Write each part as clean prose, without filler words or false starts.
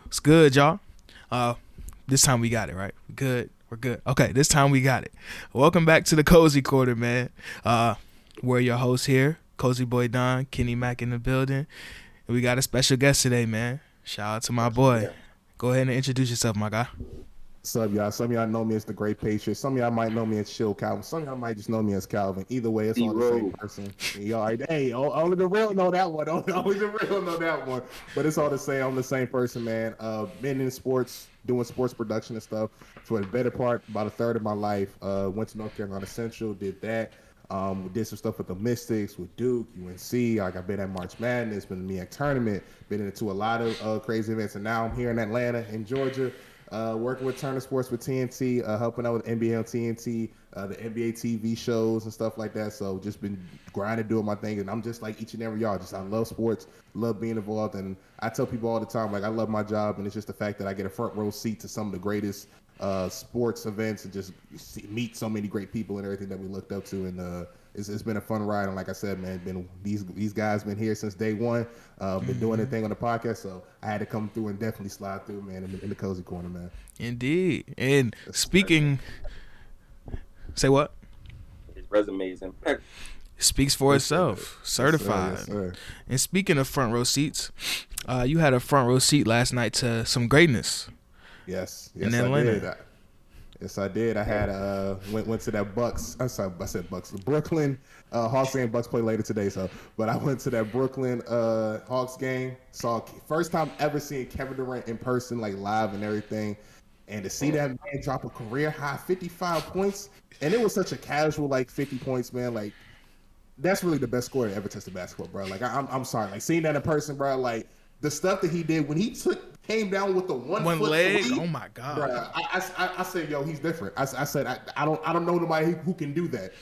It's good, y'all. Uh, this time we got it right. Good. We're good. Okay, this time we got it. Welcome back to the Cozy Corner, man. We're your hosts here, Cozy Boy Don, Kenny Mack in the building, and we got a special guest today, man. Shout out to my boy. Go ahead and introduce yourself, my guy. What's up, y'all? Some of y'all know me as the Great Patriots. Some of y'all might know me as Chill Calvin. Some of y'all might just know me as Calvin. Either way, it's all the same person. Y'all, hey, only the real know that one. Only the real know that one. But it's all the same. I'm the same person, man. Been in sports, doing sports production and stuff for the better part, about a third of my life. Went to North Carolina Central, did that. Did some stuff with the Mystics, with Duke, UNC. Like I've been at March Madness, been in the MEAC tournament, been into a lot of crazy events, and now I'm here in Atlanta, in Georgia. Working with Turner Sports with TNT, helping out with NBA on TNT, the NBA TV shows and stuff like that. So just been grinding, doing my thing, and I'm just like each and every y'all. Just I love sports, love being involved, and I tell people all the time like I love my job, and it's just the fact that I get a front row seat to some of the greatest sports events and just meet so many great people and everything that we looked up to, and it's been a fun ride. And like I said, man, these guys been here since day one, been doing their thing on the podcast, so I had to come through and definitely slide through, man, in the Cozy Corner, man. Indeed. And speaking, say what? His resume is impeccable. Speaks for itself. Certified. Yes, sir. And speaking of front row seats, you had a front row seat last night to some greatness. Yes, In I Atlanta. did. Yes, I did. I had went to that Bucks. I'm sorry, I said Bucks. The Brooklyn Hawks game. Bucks play later today, but I went to that Brooklyn Hawks game. Saw first time ever seeing Kevin Durant in person, like live and everything, and to see that man drop a career high 55 points, and it was such a casual like 50 points, man. Like that's really the best score to ever touch the basketball, bro. Like I'm sorry, like seeing that in person, bro. Like the stuff that he did when he came down with the one foot leg. three, Oh my god, bro. I said, yo, he's different. I said I don't know nobody who can do that.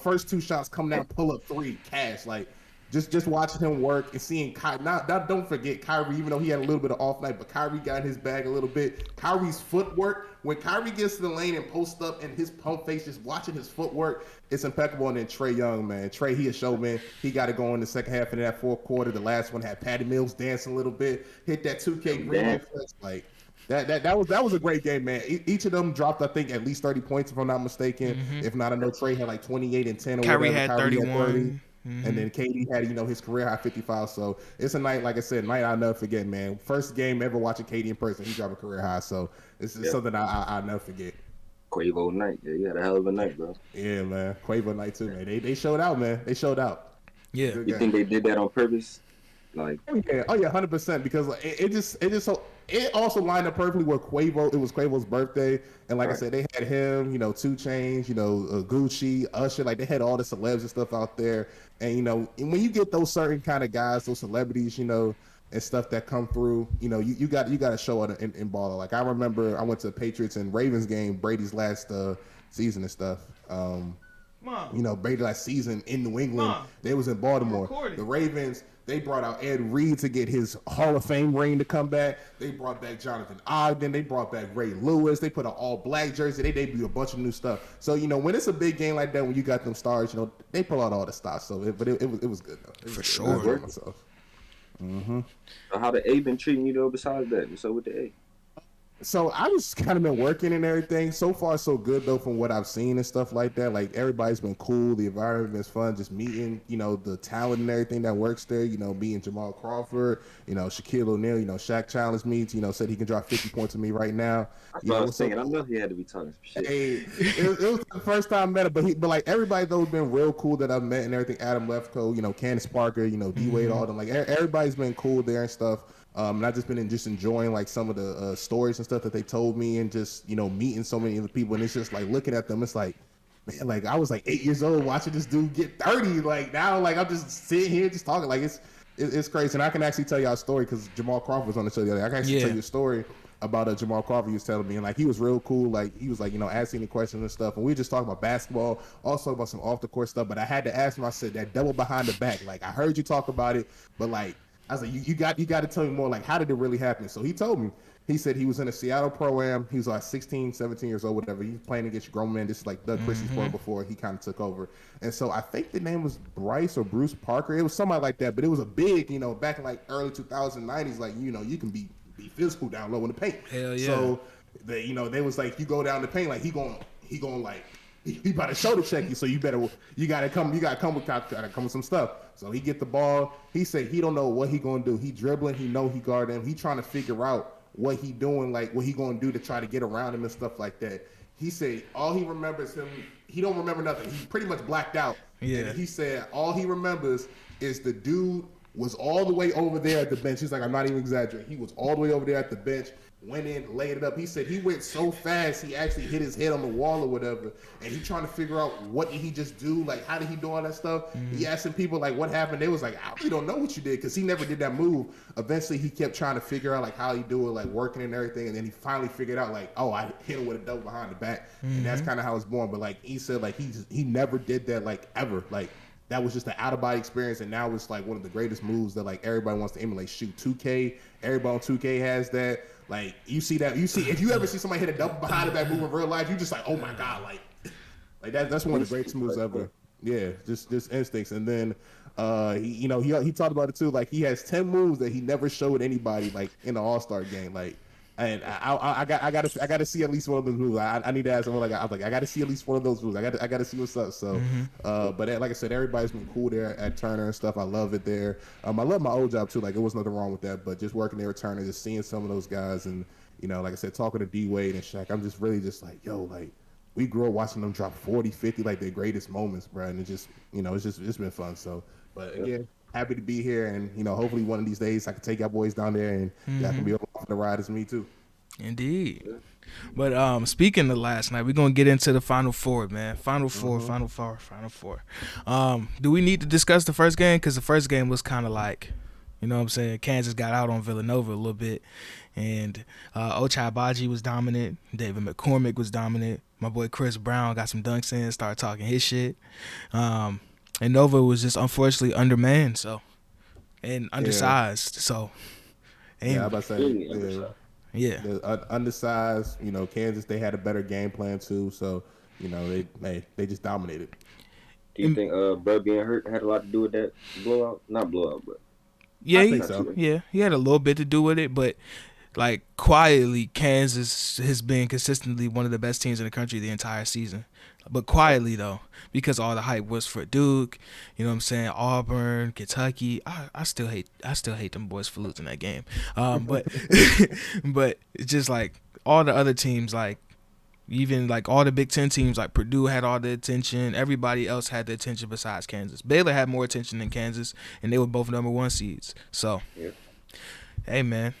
First two shots come down, pull up three, cash. Like just watching him work and seeing Kyrie. Now don't forget Kyrie, even though he had a little bit of off night, but Kyrie got in his bag a little bit. Kyrie's footwork, when Kyrie gets to the lane and posts up and his pump face, just watching his footwork, it's impeccable. And then Trae Young, man. Trae, he a showman. He got to go in the second half of that fourth quarter. The last one had Patty Mills dancing a little bit, hit that 2K green flex. Like that was a great game, man. Each of them dropped, I think, at least 30 points, if I'm not mistaken. If not, I know Trae had like 28 and 10 or Kyrie whatever. had 31. And then KD had, his career high 55. So it's a night, like I said, night I'll never forget, man. First game ever watching KD in person, he dropped a career high. So it's something I'll never forget. Quavo night. Yeah, you had a hell of a night, bro. Yeah, man. Quavo night too, man. They showed out, man. They showed out. Yeah. You think they did that on purpose? Like, oh yeah, 100%. Because like, it also lined up perfectly with Quavo. It was Quavo's birthday, and like I said, they had him, 2 Chainz, Gucci, Usher. Like they had all the celebs and stuff out there. And and when you get those certain kind of guys, those celebrities, and stuff that come through, you got to show it in baller. Like I remember, I went to the Patriots and Ravens game, Brady's last season and stuff. Brady last season in New England, they was in Baltimore. The Ravens, they brought out Ed Reed to get his Hall of Fame ring to come back. They brought back Jonathan Ogden. They brought back Ray Lewis. They put an all-black jersey. They debuted a bunch of new stuff. So, when it's a big game like that, when you got them stars, they pull out all the stops. So, it was good, though. For sure. So how the A been treating you, though, besides that? What's up with the A? So I just kind of been working and everything. So far, so good though, from what I've seen and stuff like that. Like everybody's been cool. The environment's fun. Just meeting, the talent and everything that works there. Meeting Jamal Crawford. Shaquille O'Neal. Shaq challenged me. Said he can drop 50 points with me right now. I was thinking. I know he had to be talking some shit. Hey, it was the first time I met him, but like everybody though has been real cool that I've met and everything. Adam Lefkoe, Candace Parker, D Wade, all them. Like everybody's been cool there and stuff. And I've just been enjoying like some of the stories and stuff that they told me, and just meeting so many other people, and it's just like looking at them, it's like, man, like I was like 8 years old watching this dude get 30. Like now, like I'm just sitting here just talking, like it's crazy. And I can actually tell y'all a story because Jamal Crawford was on the show the other day. I can actually tell you a story about Jamal Crawford. He was telling me, and like he was real cool. Like he was like asking me questions and stuff, and we were just talking about basketball, also about some off the court stuff. But I had to ask him. I said that double behind the back. Like I heard you talk about it, but like. I was like, you got to tell me more, like, how did it really happen? So he told me. He said he was in a Seattle Pro-Am. He was like 16, 17 years old, whatever. He was playing against grown men. This is like Doug Christie's sport before he kind of took over. And so I think the name was Bryce or Bruce Parker. It was somebody like that, but it was a big, back in like early 2090s, like, you can be be physical down low in the paint. Hell yeah. So they was like, you go down the paint, like he going like he about to shoulder check you, so you gotta come with some stuff. So he get the ball. He said he don't know what he gonna do. He dribbling. He know he guarding him. He trying to figure out what he doing, like what he gonna do to try to get around him and stuff like that. He said all he remembers him. He don't remember nothing. He pretty much blacked out. Yeah. And he said all he remembers is the dude was all the way over there at the bench. He's like, I'm not even exaggerating. He was all the way over there at the bench. Went in, laid it up. He said he went so fast he actually hit his head on the wall or whatever. And he trying to figure out what did he just do? Like, how did he do all that stuff? He asking people like what happened. They was like, I really don't know what you did because he never did that move. Eventually, he kept trying to figure out like how he do it, like working and everything. And then he finally figured out like, oh, I hit him with a double behind the back, and that's kind of how it's born. But like he said, like he never did that like ever. Like that was just an out of body experience, and now it's like one of the greatest moves that like everybody wants to emulate. Shoot 2K, everybody on 2K has that. Like you see if you ever see somebody hit a double behind the back move in real life, you just like, oh my god, like that's one of the greatest moves ever. Yeah, just instincts. And then he talked about it too. Like he has 10 moves that he never showed anybody like in the All-Star game. Like, and I gotta see at least one of those moves. I need to ask someone I gotta see at least one of those moves. I gotta see what's up. So, but like I said, everybody's been cool there at Turner and stuff. I love it there. I love my old job too. Like it was nothing wrong with that. But just working there at Turner, just seeing some of those guys, and like I said, talking to D Wade and Shaq, I'm just really just like, yo, like we grew up watching them drop 40, 50, like their greatest moments, bro. And it just, it's been fun. So, but again, happy to be here, and hopefully one of these days I can take y'all boys down there, and y'all can be over on the ride as me too. Indeed. But speaking of last night, we're gonna get into the Final Four, man. Final Four. Do we need to discuss the first game? Because the first game was kind of like, Kansas got out on Villanova a little bit, and Ochai Agbaji was dominant. David McCormick was dominant. My boy Chris Brown got some dunks in, started talking his shit. And Nova was just unfortunately undermanned, and undersized. So, yeah, I was about to say, yeah. Undersized. Kansas, they had a better game plan too. So, they just dominated. Do you think Bud being hurt had a lot to do with that blowout? Not blowout, but yeah, I think so. Yeah, he had a little bit to do with it, but like quietly, Kansas has been consistently one of the best teams in the country the entire season. But quietly though, because all the hype was for Duke, Auburn, Kentucky. I still hate them boys for losing that game. But but it's just like all the other teams, like even like all the Big Ten teams, like Purdue had all the attention. Everybody else had the attention besides Kansas. Baylor had more attention than Kansas, and they were both number 1 seeds. So, Hey man,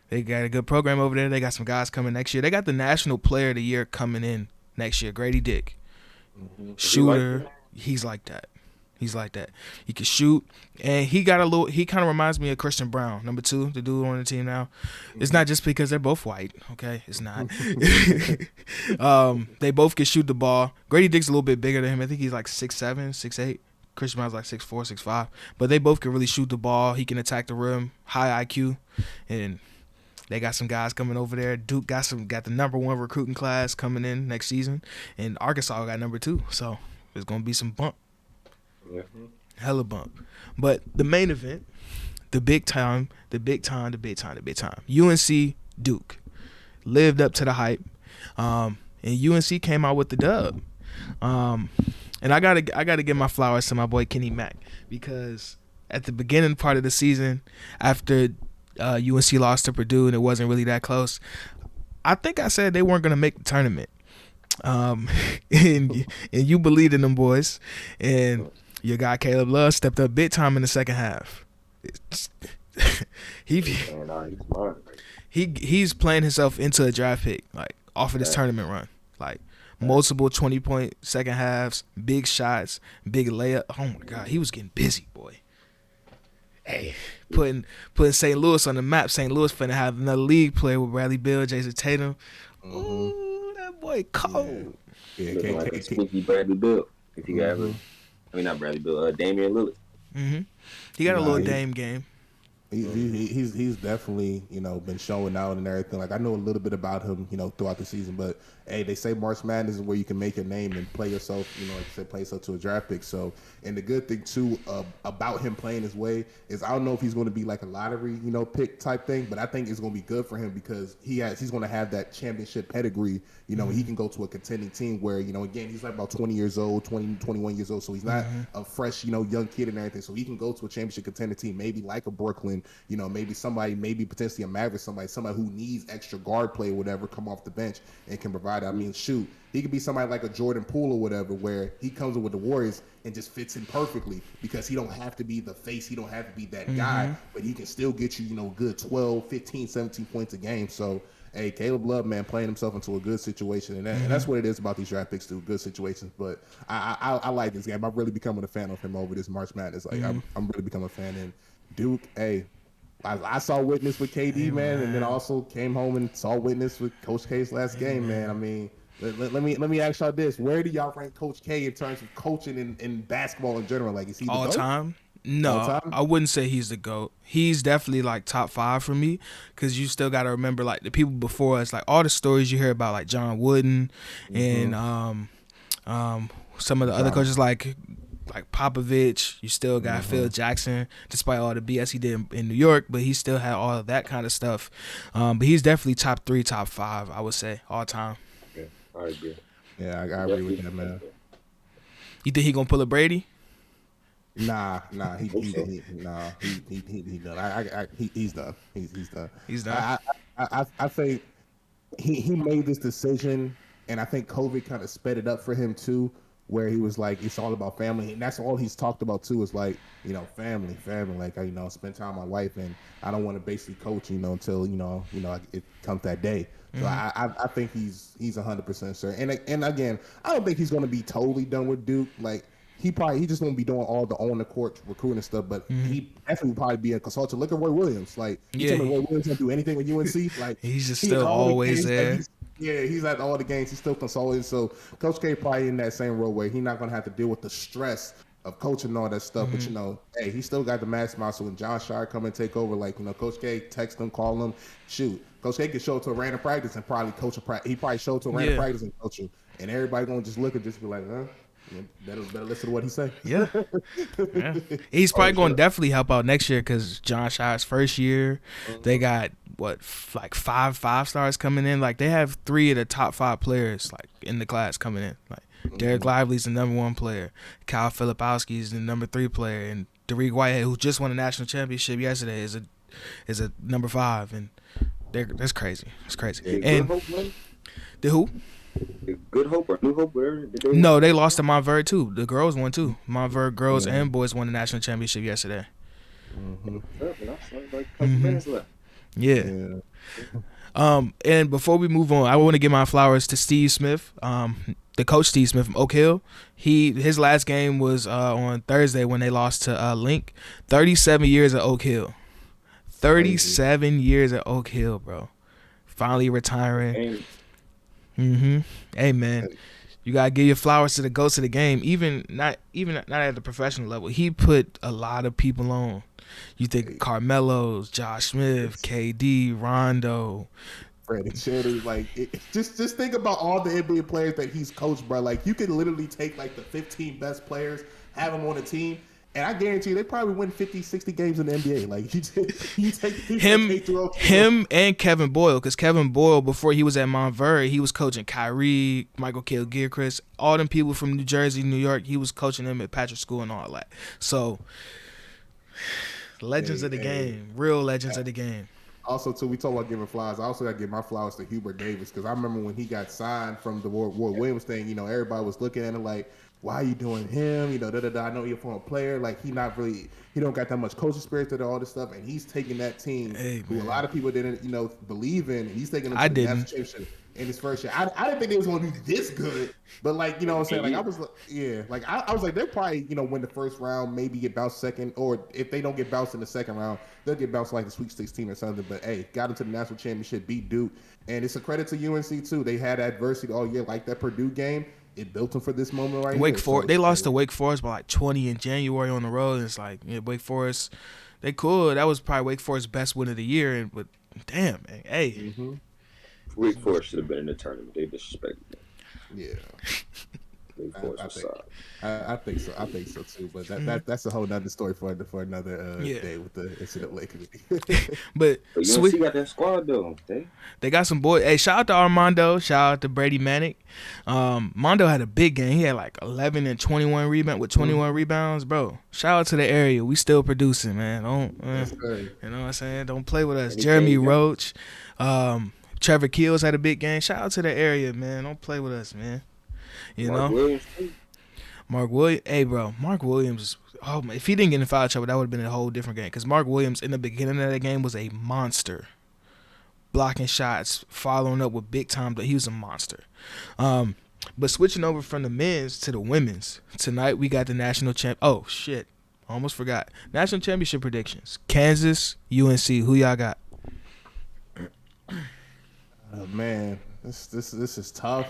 they got a good program over there. They got some guys coming next year. They got the National Player of the Year coming in next year, Grady Dick. Shooter, he's like that. He can shoot, and he kind of reminds me of Christian Brown, number 2, the dude on the team now. It's not just because they're both white, okay? It's not. They both can shoot the ball. Grady Dick's a little bit bigger than him. I think he's like 6'7", 6'8". Christian Brown's like 6'4", 6'5". But they both can really shoot the ball. He can attack the rim, high IQ, and they got some guys coming over there. Duke got the number 1 recruiting class coming in next season, and Arkansas got number 2. So there's gonna be some bump, hella bump. But the main event, the big time. UNC Duke lived up to the hype, and UNC came out with the dub. And I gotta give my flowers to my boy Kenny Mack, because at the beginning part of the season, after UNC lost to Purdue and it wasn't really that close, I think I said they weren't gonna make the tournament. And you believed in them boys, and your guy Caleb Love stepped up big time in the second half. He's playing himself into a draft pick, like off of this tournament run, like multiple 20-point second halves, big shots, big layup. Oh my God, he was getting busy, boy. Hey, putting St. Louis on the map. St. Louis finna have another league player with Bradley Beal, Jason Tatum. Ooh, that boy cold. Yeah, like sneaky Bradley Beal. If you got not Bradley Beal, Damian Lillard. He got a little Dame game. He's definitely, been showing out and everything. Like, I know a little bit about him, throughout the season, but hey, they say March Madness is where you can make your name and play yourself, like you said, play yourself to a draft pick. So, and the good thing too about him playing his way is I don't know if he's going to be like a lottery, pick type thing, but I think it's going to be good for him because he's going to have that championship pedigree, he can go to a contending team where, again, he's like about 20 years old, 20, 21 years old, so he's not a fresh, young kid and everything. So he can go to a championship contending team, maybe like a Brooklyn, maybe potentially a Maverick, somebody who needs extra guard play or whatever, come off the bench and can provide. I mean, shoot, he could be somebody like a Jordan Poole or whatever, where he comes in with the Warriors and just fits in perfectly because he don't have to be the face, he don't have to be that guy, but he can still get you, good 12, 15, 17 points a game. So, hey, Caleb Love, man, playing himself into a good situation, and that's what it is about these draft picks, too, good situations. But I like this game. I'm really becoming a fan of him over this March Madness. Like, I'm really becoming a fan. And Duke, hey, I saw witness with KD, man, and then I also came home and saw witness with Coach K's last game, man. I mean, let me ask y'all this: where do y'all rank Coach K in terms of coaching in basketball in general? Like, is he the all GOAT? time? No, I wouldn't say he's the GOAT. He's definitely like top 5 for me because you still got to remember like the people before us, like all the stories you hear about like John Wooden and some of the other coaches like Popovich. You still got Phil Jackson, despite all the BS he did in New York, but he still had all of that kind of stuff. But he's definitely top 3, top 5, I would say, all time. Yeah, I agree. Yeah, I agree with that, man. You think he gonna pull a Brady? Nah, he's done. He's done. He's done. I think he made this decision, and I think COVID kind of sped it up for him too, where he was like, it's all about family, and that's all he's talked about too. Is like, family. Like, spend time with my wife, and I don't want to basically coach, until it comes that day. So I think he's 100% sure. And again, I don't think he's going to be totally done with Duke. Like, he just won't be doing all the on the court recruiting stuff, but he definitely will probably be a consultant. Look at Roy Williams. Like, you tell me Roy Williams don't do anything with UNC. Like, he's just still always there. He's at all the games. He's still consulting. So Coach K probably in that same role where he's not gonna have to deal with the stress of coaching and all that stuff. But hey, he still got the mass smile. So when John Shire come and take over, like, Coach K text him, call him, shoot. Coach K could show up to a random practice and probably coach a practice. He probably show up to a random practice and coach him, and everybody gonna just look and just be like, huh. Better listen to what he say. Yeah. He's probably going to definitely help out next year because John Shire's first year, they got like 5 5-stars coming in. Like, they have 3 of the top 5 players like in the class coming in. Like, Derek Lively's the number 1 player, Kyle Filipowski is the number 3 player, and Derek Whitehead, who just won a national championship yesterday, is a number 5, and that's crazy. It's crazy. Yeah, and the who? Good Hope or New Hope? No, they lost to Montverde too. The girls won too. Montverde girls and boys won the national championship yesterday. Like a couple minutes left. Yeah. And before we move on, I want to give my flowers to Steve Smith, the coach Steve Smith from Oak Hill. His last game was on Thursday when they lost to Link. 37 years at Oak Hill. 37 years at Oak Hill, bro. Finally retiring. Hey, man, you gotta give your flowers to the ghost of the game. Even not at the professional level, he put a lot of people on. You think Carmelo's, Josh Smith, KD, Rondo, Freddie Cherry, like, just think about all the NBA players that he's coached, bro. Like, you could literally take like the 15 best players, have them on a team, and I guarantee you they probably win 50, 60 games in the NBA. Like, you take him and Kevin Boyle, because Kevin Boyle, before he was at Montverde, he was coaching Kyrie, Michael Kidd-Gilchrist, all them people from New Jersey, New York. He was coaching them at Patriots School and all that. So, legends of the game, real legends of the game. Also, too, we talk about giving flowers. I also got to give my flowers to Hubert Davis, because I remember when he got signed from the Roy Williams thing, everybody was looking at him like, why are you doing him? I know you're a former player. Like, he don't got that much coaching experience to all this stuff, and he's taking that team who a lot of people didn't, believe in, and he's taking them to the national championship in his first year. I didn't think they was going to be this good, but like, what I'm saying, like, I was like, I was like, they'll probably, win the first round, maybe get bounced second, or if they don't get bounced in the second round, they'll get bounced like the Sweet 16 or something. But hey, got into the national championship, beat Duke, and it's a credit to UNC too. They had adversity all year, like that Purdue game. It built them for this moment right Wake here. Forest, they lost to Wake Forest by like 20 in January on the road. It's like, Wake Forest, They cool. That was probably Wake Forest's best win of the year. But damn, man, hey. Mm-hmm. Wake Forest should have been in the tournament. They disrespected them. Yeah. Wake Forest was solid. I think so. I think so too. But that's a whole nother story for another day with the NCAA committee. But UNC got that squad though. They got some boys. Hey, shout out to Armando. Shout out to Brady Manick. Mondo had a big game. He had like 11 and 21 rebounds, bro. Shout out to the area. We still producing, man. You know what I'm saying? Don't play with us. Jeremy Roach. Trevor Keels had a big game. Shout out to the area, man. Don't play with us, man. Mark Williams. Hey, bro. Mark Williams. Oh, man. If he didn't get in foul trouble, that would have been a whole different game. Because Mark Williams, in the beginning of that game, was a monster. Blocking shots, following up with big time. He was a monster. But switching over from the men's to the women's. Tonight, we got the national champ. Oh, shit. Almost forgot. National championship predictions. Kansas, UNC. Who y'all got? Oh, man. This is tough.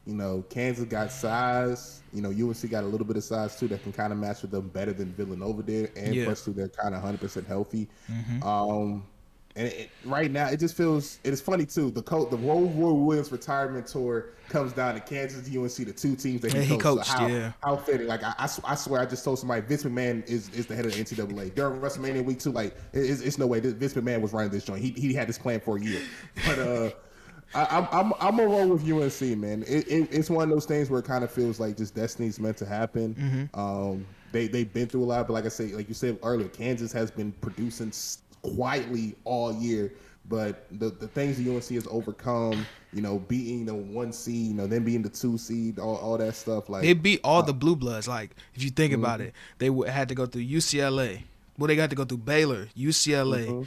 You know, Kansas got size. You know, UNC got a little bit of size too that can kind of match with them better than Villanova did, and plus too, they're kind of 100% healthy. Mm-hmm. Right now, it just feels. It is funny too. The Roy Williams retirement tour comes down to Kansas, UNC, the two teams that he coached. So how fitting! Like I swear, I just told somebody Vince McMahon is the head of the NCAA during WrestleMania week 2. Like it's no way Vince McMahon was running this joint. He had this plan for a year, but I'm gonna roll with UNC, man. It's one of those things where it kind of feels like just destiny's meant to happen. Mm-hmm. They've been through a lot, but like you said earlier, Kansas has been producing quietly all year. But the things that UNC has overcome, you know, beating the 1 seed, you know, then being the 2 seed, all that stuff. Like they beat all the blue bloods. Like if you think about it, they had to go through UCLA. Well, they got to go through Baylor, UCLA.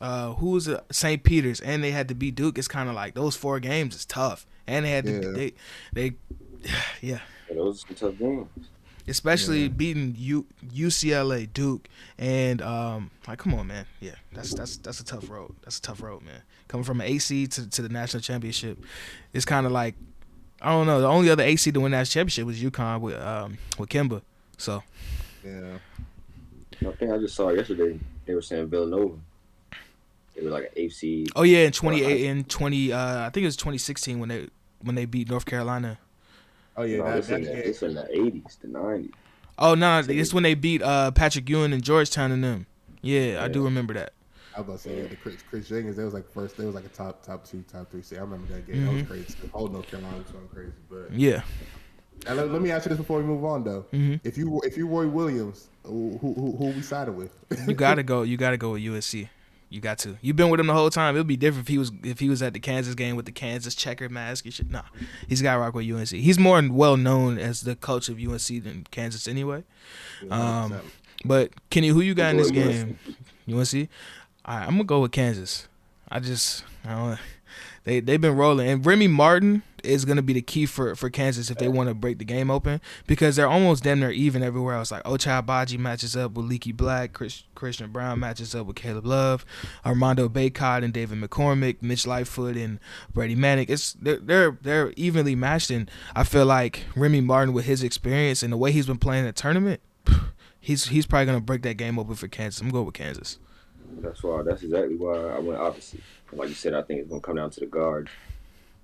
Who was it? St. Peter's, and they had to beat Duke. It's kind of like those 4 games is tough, and they had to yeah. Those are some tough games, especially beating UCLA, Duke, and like come on, man. Yeah, that's a tough road. That's a tough road, man. Coming from an AC to the national championship, it's kind of like I don't know. The only other AC to win that championship was UConn with Kimba. So yeah, I think I just saw yesterday they were saying Villanova. They were like an AC. Oh yeah, in 20 I think it was 2016 when they beat North Carolina. Oh yeah, it's in the 80s, the 90s. Oh no, it's when they beat Patrick Ewing and Georgetown and them. Yeah, I do remember that. I was about to say the Chris Jenkins. They was like first. They was like a top 2, top 3 seed. I remember that game. That was crazy. The whole North Carolina was going crazy. But yeah. Now, let me ask you this before we move on though. Mm-hmm. If you Roy Williams, who we sided with? You gotta go. You gotta go with USC. You got to. You've been with him the whole time. It would be different if he was at the Kansas game with the Kansas checker mask and shit. Nah, he's got to rock with UNC. He's more well known as the coach of UNC than Kansas anyway. But Kenny, who you got in this game? UNC. All right, I'm gonna go with Kansas. I don't know. They've been rolling, and Remy Martin is going to be the key for Kansas if they want to break the game open because they're almost damn near even everywhere else. Like Ochai Baji matches up with Leaky Black, Christian Brown matches up with Caleb Love, Armando Bacot and David McCormick, Mitch Lightfoot and Brady Manick. They're evenly matched, and I feel like Remy Martin with his experience and the way he's been playing the tournament, he's probably going to break that game open for Kansas. I'm going with Kansas. That's exactly why I went opposite. Like you said, I think it's going to come down to the guards.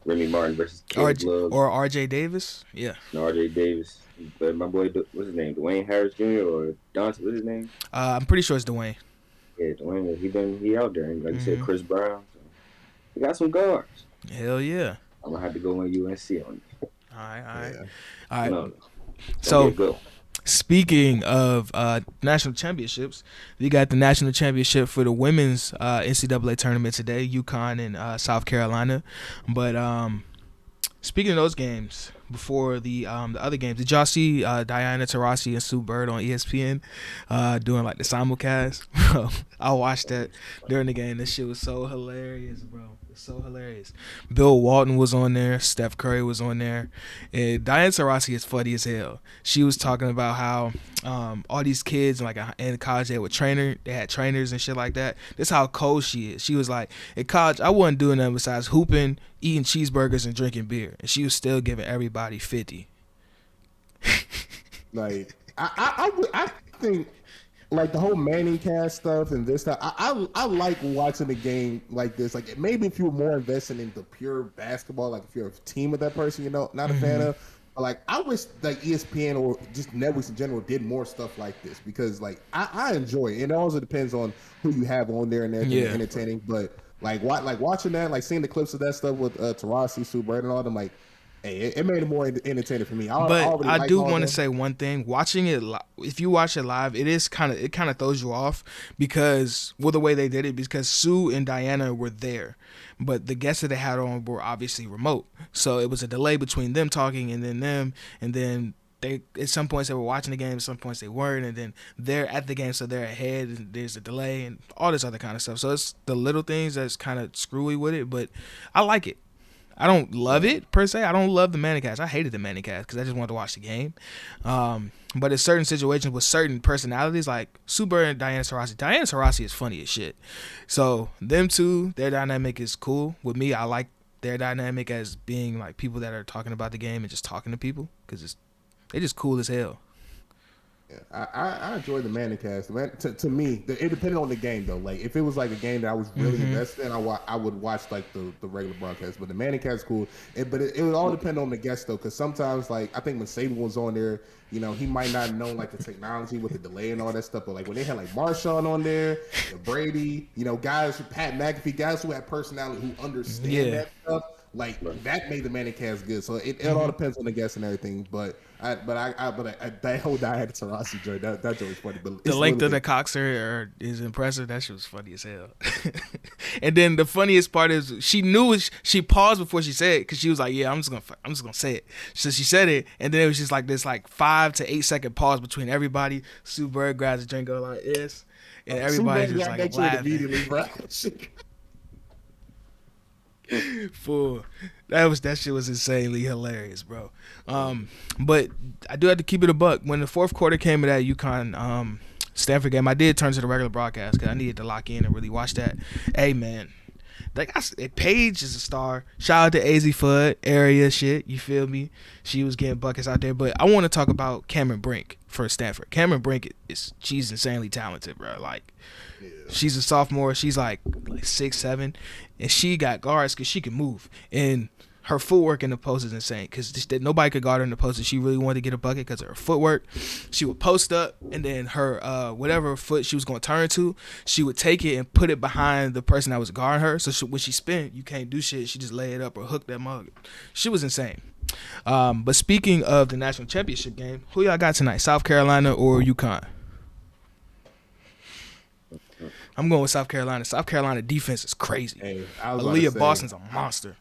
Remy Martin versus Caleb Love. Or R.J. Davis? Yeah. No, R.J. Davis. But my boy, what's his name? Dwayne Harris Jr. or Dante, what's his name? I'm pretty sure it's Dwayne. Yeah, Dwayne, he out there. And like you said, Chris Brown. So he got some guards. Hell yeah. I'm going to have to go on UNC on it. All right. Yeah. All right. No. So, speaking of national championships, we got the national championship for the women's NCAA tournament today, UConn and South Carolina. But speaking of those games, before the other games, did y'all see Diana Taurasi and Sue Bird on ESPN doing like the simulcast? Bro, I watched that during the game. This shit was so hilarious, bro. So hilarious. Bill Walton was on there. Steph Curry was on there. And Diana Taurasi is funny as hell. She was talking about how all these kids in college they had trainers and shit like that. This is how cold she is. She was like, in college I wasn't doing nothing besides hooping, eating cheeseburgers, and drinking beer, and she was still giving everybody 50. Like I think like the whole Manning cast stuff and this stuff. I like watching the game like this. Like maybe if you were more invested in the pure basketball, like if you're a team with that person, not a fan of. But like I wish like ESPN or just networks in general did more stuff like this because like I enjoy it. And it also depends on who you have on there and everything entertaining. But like watching that, like seeing the clips of that stuff with Tarasi, Sue Bird, and all them, like hey, it made it more entertaining for me. But already I like do all want to them. say one thing: watching it, if you watch it live, it kind of throws you off because the way they did it, because Sue and Diana were there, but the guests that they had on were obviously remote, so it was a delay between them talking and then them, and then they at some points they were watching the game, at some points they weren't, and then they're at the game, so they're ahead, and there's a delay and all this other kind of stuff. So it's the little things that's kind of screwy with it, but I like it. I don't love it per se. I don't love the Manicast. I hated the Manicast because I just wanted to watch the game. But in certain situations with certain personalities, like Super and Diana Taurasi is funny as shit. So them two, their dynamic is cool. With me, I like their dynamic as being like people that are talking about the game and just talking to people because they're just cool as hell. Yeah, I enjoy the Manicast. Man, to me, it depended on the game though. Like if it was like a game that I was really invested in, I would watch like the regular broadcast. But the Manicast is cool. But it would all depend on the guest though, because sometimes like I think when Saban was on there, he might not know like the technology with the delay and all that stuff. But like when they had like Marshawn on there, Brady, guys, Pat McAfee, guys who have personality, who understand that stuff. Like that made the Manicast good. So it all depends on the guest and everything. But that whole Diana Taurasi joint, that joint was funny. But The length of the coxer is impressive. That shit was funny as hell. And then the funniest part is she paused before she said it because she was like, "Yeah, I'm just gonna say it." So she said it, and then it was just like this 5 to 8 second pause between everybody. Sue Bird grabs a drink, go like this, and everybody's just like laughing. Immediately, bro. Fool, that shit was insanely hilarious, bro. But I do have to keep it a buck. When the fourth quarter came of that UConn Stanford game, I did turn to the regular broadcast because I needed to lock in and really watch that. Hey man, Paige is a star. Shout out to AZ Fudd, area shit. You feel me? She was getting buckets out there. But I want to talk about Cameron Brink for Stanford. Cameron Brink she's insanely talented, bro. Like. Yeah. She's a sophomore. She's like 6'7", and she got guards because she can move. And her footwork in the post is insane because nobody could guard her in the post. And she really wanted to get a bucket because of her footwork. She would post up, and then her whatever foot she was going to turn to, she would take it and put it behind the person that was guarding her. So when she spin, you can't do shit. She just lay it up or hook that mug. She was insane. But speaking of the national championship game, who y'all got tonight? South Carolina or UConn? I'm going with South Carolina. South Carolina defense is crazy. Hey, Aaliyah Boston's a monster.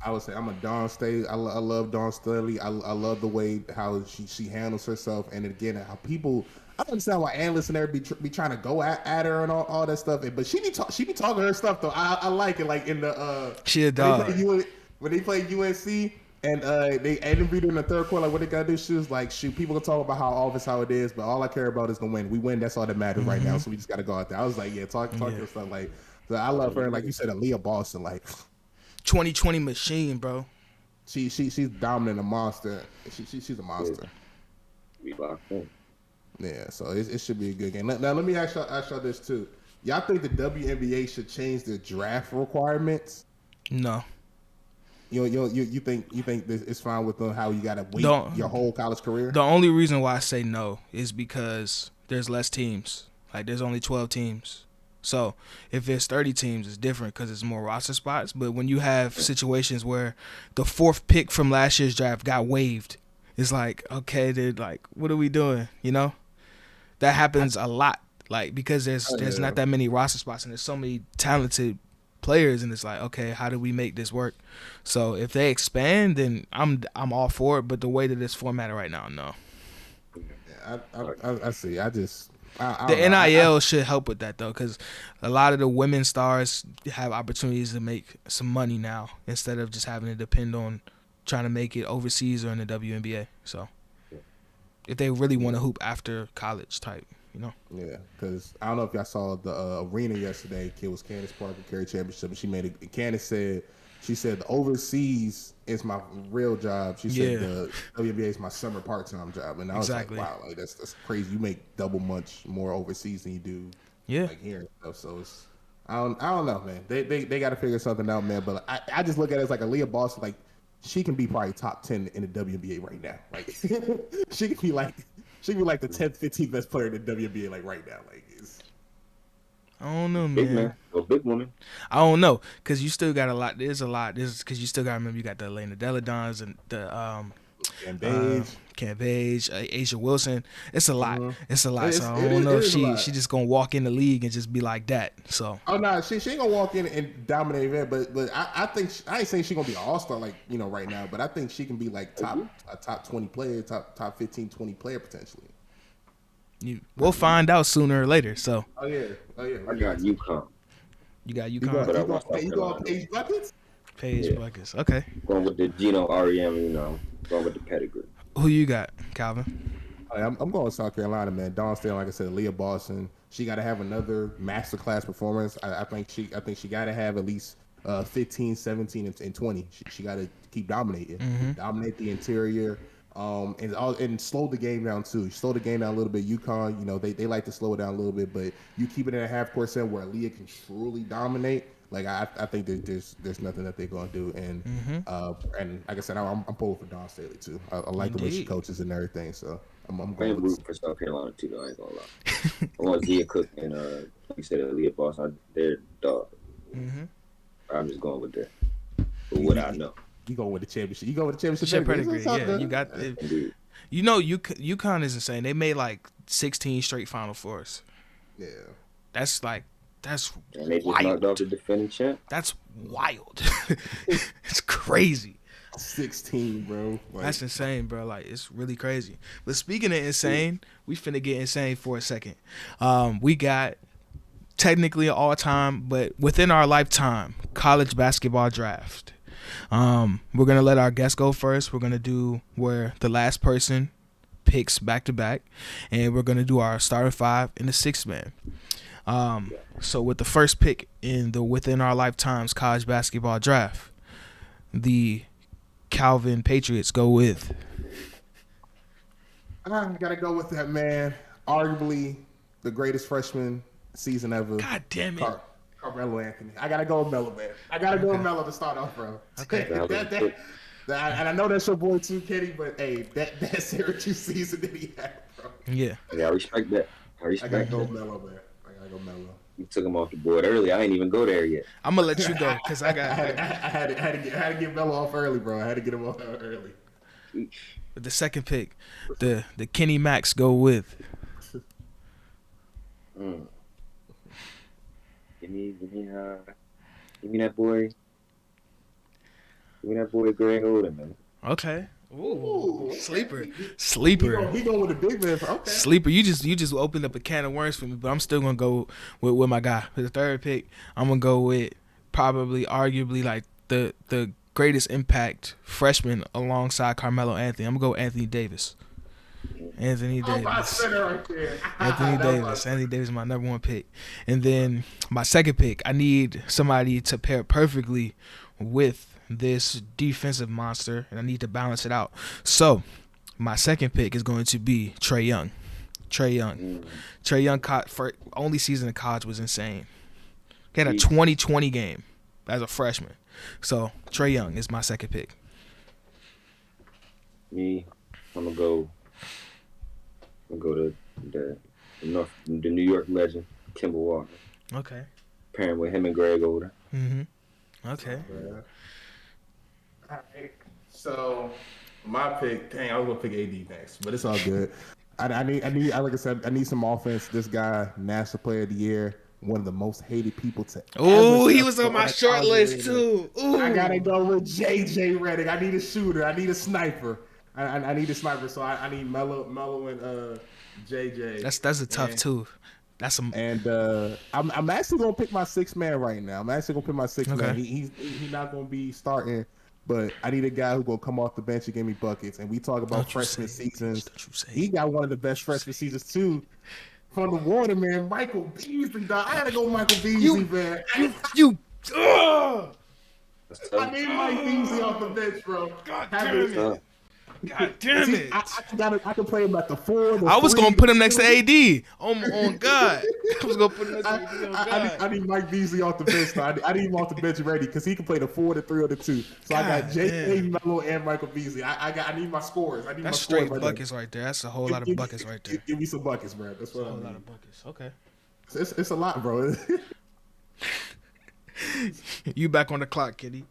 I would say I'm a Dawn Staley. I love Dawn Staley. I love the way how she handles herself, and again how people. I don't understand why analysts and everybody be trying to go at her and all that stuff. But she be talking her stuff though. I like it. Like in the she a dog. When they played UNC. And they interviewed her in the third quarter, like what they gotta do. She was like, shoot, people can talk about how it is, but all I care about is the win. We win, that's all that matters right now. So we just gotta go out there. I was like, talk your stuff. Like, so I love her. And like you said, Aaliyah Boston, like 2020 machine, bro. She's dominant, a monster. She's a monster. Yeah, so it should be a good game. Now let me ask y'all this too. Y'all think the WNBA should change the draft requirements? No. You think this is fine with how you gotta wait your whole college career? The only reason why I say no is because there's less teams. Like there's only 12 teams. So if there's 30 teams, it's different because it's more roster spots. But when you have situations where the fourth pick from last year's draft got waived, it's like, okay, dude, like what are we doing? That happens a lot. Like because there's not that many roster spots and there's so many talented players, and it's like, okay, how do we make this work? So if they expand, then I'm all for it. But the way that it's formatted right now, no. Yeah, I see. The NIL should help with that though, because a lot of the women stars have opportunities to make some money now instead of just having to depend on trying to make it overseas or in the WNBA. So if they really want to hoop after college type. you know. Yeah, because I don't know if y'all saw the arena yesterday. It was Candace Parker carry championship, and she made it. Candace said, she said the overseas is my real job. She said Yeah. the WNBA is my summer part time job, and I was Exactly. like, wow, like that's crazy. You make double much more overseas than you do Yeah. like here and stuff. So it's I don't know, man. They got to figure something out, man. But I just look at it as like Aaliyah Boston, like she can be probably top 10 in the WNBA right now. Like she could be like the 10th, 15th best player in the WNBA like right now. Like it's I don't know, Big man. man, or big woman. I don't know, cause you still got a lot. There's a lot. This because you still got to remember you got the Elena Deladons and the and Beige. Cam Page, Asia Wilson. It's a lot. Mhm. It's a lot. So I It don't know if is a lot. she just gonna walk in the league and just be like that. So Oh no, she ain't gonna walk in and dominate event, but I think I ain't saying she gonna be an all-star like right now, but I think she can be like a top 20 player, top 15, 20 player potentially. we'll find out sooner or later. So Oh yeah. I got UConn. you got You UConn, But I going want South you going Carolina. Paige buckets? Page Yeah. Buckets. Okay, Going with the Gino REM, going with the pedigree. who you got, Calvin? I'm going with South Carolina, man. Dawn Staley, like I said, Leah Boston. She got to have another masterclass performance. I think she got to have at least 15, 17, and 20. She got to keep dominating, dominate the interior, and slow the game down too. Slow the game down a little bit. UConn, they like to slow it down a little bit, but you keep it in a half court set where Leah can truly dominate. Like I think that there's nothing that they're gonna do, and like I said, I'm pulling for Dawn Staley too. I like the way she Indeed. coaches and everything, so I'm I going am with rooting for South Carolina too, though. I ain't gonna lie. I want Zia Cook and like you said, Aaliyah Boston. They're dog. I'm just going with that. But what I know. You going with the championship? You going with the championship? Shit pedigree? pedigree. Yeah, you got it. Indeed. You know, UConn is insane. They made like 16 straight Final Fours. Yeah. That's And they just wild. knocked off the defending champ. That's wild. It's crazy. 16, bro. Like, That's insane, bro. Like, it's really crazy. But speaking of insane, we finna get insane for a second. We got technically all time, but within our lifetime, college basketball draft. We're gonna let our guests go first. We're gonna do where the last person picks back to back, and we're gonna do our starting five and the sixth man. So with the first pick in the within our lifetimes college basketball draft, the Calvin Patriots go with. I gotta go with that man. Arguably the greatest freshman season ever. God damn it. Carmelo Anthony. I gotta go with Melo, man. I gotta go with Melo to start off, bro. Okay. And I know that's your boy too, Kenny, but hey, that Syracuse season that he had, bro. Yeah. Yeah, I respect that. I gotta go with Melo, man. I gotta go Melo. You took him off the board early. I ain't even go there yet. I'm gonna let you go because I got I had to get Melo off early, bro. I had to get him off early. with the second pick. The Kenny Max go with. Give me that boy. Give me that boy Greg Oden, man. Okay. Ooh, sleeper. He going with the big man. Okay. Sleeper. You just opened up a can of worms for me, but I'm still gonna go with my guy. For the third pick, I'm gonna go with probably arguably like the greatest impact freshman alongside Carmelo Anthony. I'm gonna go with Anthony Davis. Anthony Davis. Anthony Davis is my number one pick. And then my second pick, I need somebody to pair perfectly with this defensive monster, and I need to balance it out. So my second pick is going to be Trae Young. Trae Young for only season in college was insane. He had a 20-20 game as a freshman. So Trae Young is my second pick. Me, I'm gonna go to the New York legend, Kemba Walker. Okay. Pairing with him and Greg Oden. Okay. All right. So my pick, dang, I was gonna pick AD next, but it's all good. I need like I said, I need some offense. This guy, National Player of the Year, one of the most hated people to. Oh, he was on my short list too. Ooh. I gotta go with JJ Redick. I need a shooter. I need a sniper. I need a sniper. So I need Melo and JJ. That's a tough two. That's a and I'm actually gonna pick my sixth man right now. I'm actually gonna pick my sixth Okay. man. He's not gonna be starting, but I need a guy who's gonna come off the bench and give me buckets. And we talk about freshman seasons. He got one of the best freshman seasons too. from the water, man. Michael Beasley, dog. I gotta go Michael Beasley, man. I need Mike Beasley off the bench, bro. God damn it. God damn it. I can play him at the 4. I was going to put him next to AD. On God. I was going to put him next to AD on God. I need Mike Beasley off the bench. I need him off the bench ready because he can play the 4, the 3, or the 2. So God, I got J.A. Melo and Michael Beasley. I need my scores. I need That's my scores straight buckets right there. That's a whole lot of buckets right there. Give me some buckets, bro. That's what a whole lot of buckets. Okay. It's a lot, bro. You back on the clock, Kitty.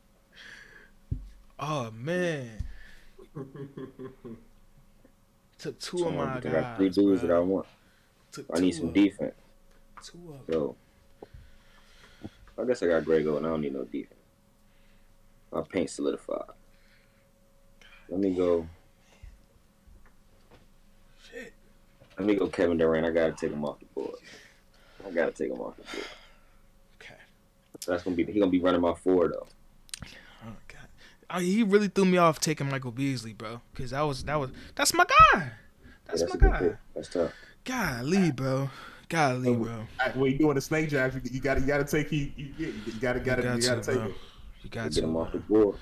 Oh, man. Took 2 of my guys. I got 3 dudes that I want. I need some defense. 2 of them. So, I guess I got Grego and I don't need no defense. My paint solidified. Let me go. Shit. Let me go Kevin Durant. I gotta take him off the board. Okay. So that's he gonna be running my 4 though. Oh God. He really threw me off taking Michael Beasley, bro. Cause that's my guy. That's my guy. Pick. That's tough. Golly, bro. When you doing the snake draft, you gotta take you gotta take it. You got to get him off the board.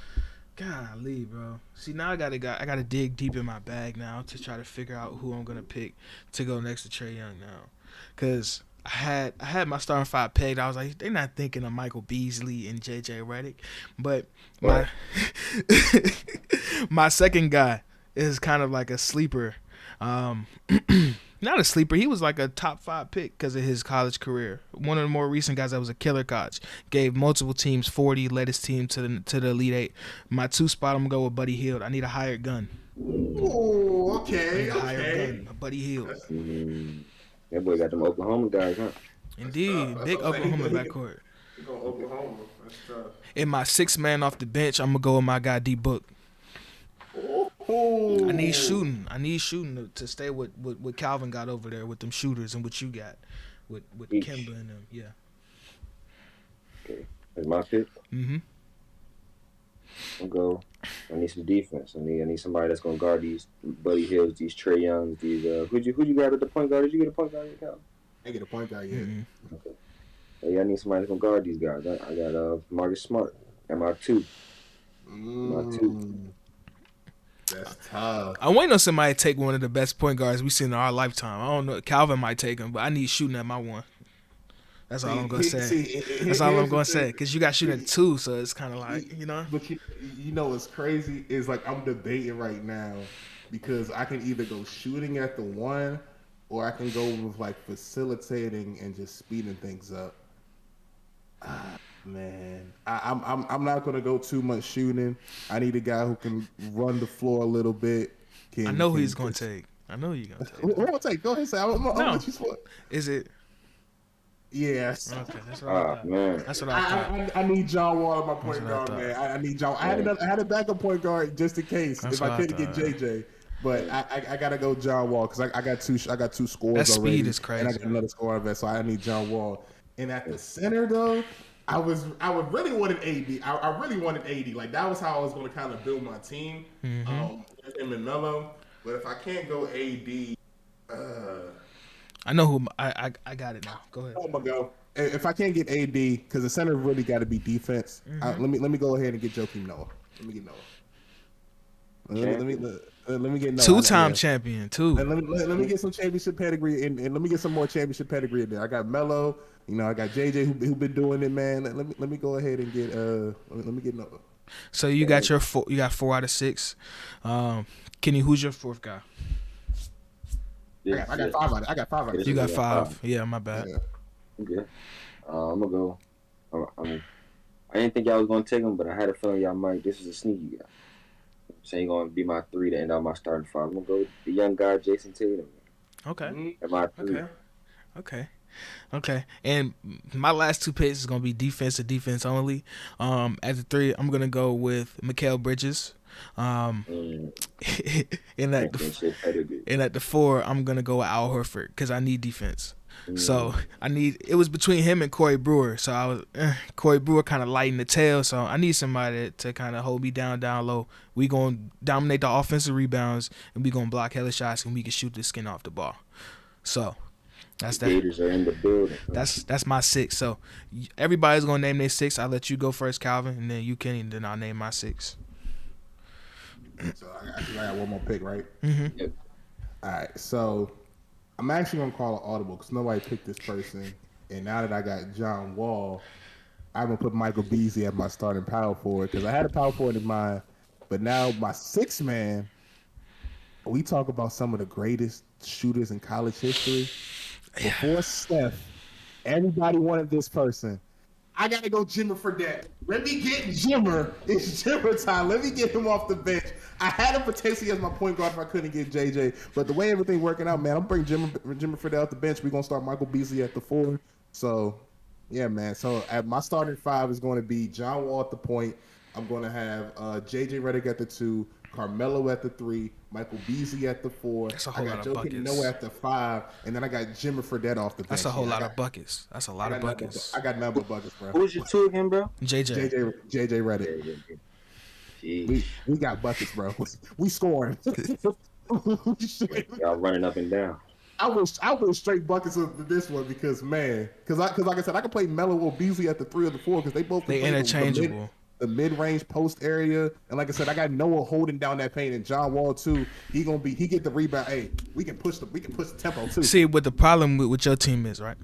Golly, bro. See, now I gotta dig deep in my bag now to try to figure out who I'm gonna pick to go next to Trae Young now, cause I had my starting 5 pegged. I was like, they're not thinking of Michael Beasley and JJ Redick, but my second guy is kind of like a sleeper. Not a sleeper. He was like a top 5 pick because of his college career. One of the more recent guys that was a killer coach. Gave multiple teams 40, led his team to the Elite 8. My 2 spot, I'm going to go with Buddy Hield. I need a hired gun. Oh, okay. Hired gun, Buddy Hield. That boy got them Oklahoma guys, huh? Indeed. Big Oklahoma backcourt. Oklahoma. That's tough. In my 6th man off the bench, I'm going to go with my guy D-Book. Oh. I need shooting to stay with what Calvin got over there with them shooters and what you got with Kemba and them. Yeah. Okay. That's my pick. Mm-hmm. I'll go. I need some defense. I need somebody that's gonna guard these Buddy Hills, these Trae Youngs, these who'd you grab at the point guard? Did you get a point guard yet, Calvin? I get a point guard yet. Mm-hmm. Okay. Hey, I need somebody that's gonna guard these guys. I got Marcus Smart at my 2. My 2. That's tough. I'm waiting on somebody to take one of the best point guards we've seen in our lifetime. I don't know. Calvin might take him, but I need shooting at my 1. That's all I'm going to say. That's all I'm going to say. Because you got shooting at 2, so it's kind of like, you know. But you know what's crazy is like I'm debating right now because I can either go shooting at the 1 or I can go with like facilitating and just speeding things up. Man, I'm not gonna go too much shooting. I need a guy who can run the floor a little bit. I know who he's gonna take. I know who you're gonna take. Who will take? Go ahead, say. I'll let you split. Is it? Yes. Okay, that's what I thought. Man. That's what I thought. I need John Wall at my point guard, man. I need John. I had a backup point guard just in case if I couldn't get JJ. But I gotta go John Wall because I got two scores that already. Speed is crazy. And I got another score of it, so I need John Wall. And at the center though. I really wanted AD. I really wanted AD. Like that was how I was going to kind of build my team. With him and Melo. But if I can't go AD, I know who. I got it now. Go ahead. I'm gonna go. If I can't get AD, because the center really got to be defense. Let me go ahead and get Joakim Noah. Let me get Noah. Let me get Noah. 2-time champion too. And let me get some championship pedigree and let me get some more championship pedigree in there. I got Melo. You know, I got JJ who been doing it, man. Let me go ahead and get let me get Noah. So you got your 4. You got 4 out of 6. Kenny, who's your 4th guy? I got 5 out of. I got 5 out of. You got 5. Yeah, my bad. Yeah. Okay. I'm gonna go. I didn't think y'all was gonna take him, but I had a feeling y'all might. This is a sneaky guy. So he's gonna be my 3 to end out my starting 5. I'm gonna go with the young guy Jason Tatum. Okay. At my 3. Okay. And my last 2 picks is gonna be defense and defense only. At the 3, I'm gonna go with Mikal Bridges. And at the 4, I'm gonna go with Al Horford because I need defense. So it was between him and Corey Brewer. So I was Corey Brewer kind of lighting the tail. So I need somebody to kind of hold me down low. We gonna dominate the offensive rebounds and we gonna block hella shots and we can shoot the skin off the ball. So That's The that. Gators are in the building. That's my 6. So everybody's gonna name their 6. I'll let you go first, Calvin, and then you Kenny, and then I'll name my 6. So I got one more pick, right? Mm-hmm. Yep. All right. So I'm actually gonna call an audible because nobody picked this person, and now that I got John Wall, I'm gonna put Michael Beasley as my starting power forward because I had a power forward in mind, but now my 6th man. We talk about some of the greatest shooters in college history. Before Steph, everybody wanted this person. I gotta go Jimmer Fredette. Let me get Jimmer. It's Jimmer time. Let me get him off the bench. I had him potentially as my point guard if I couldn't get JJ, but the way everything working out, man, I'm bringing Jimmer Fredette off the bench. We're gonna start Michael Beasley at the 4. So, yeah, man. So at my starting 5 is going to be John Wall at the point. I'm going to have JJ Redick at the 2, Carmelo at the 3, Michael Beasley at the 4. That's a whole lot of Joe buckets. Noah at the 5, and then I got Jimmer Fredette off the bench. That's a whole lot of buckets. That's a lot of buckets. I got nothing but buckets, bro. Who was your 2 again, bro? JJ. JJ Redick. We got buckets, bro. We scoring. Y'all running up and down. I was straight buckets of this one because man, because like I said, I can play Melo or Beasley at the 3 or the 4 because they both interchangeable. The mid-range post area, and like I said, I got Noah holding down that paint, and John Wall too. He get the rebound. Hey, we can push the tempo too. See what the problem with your team is, right?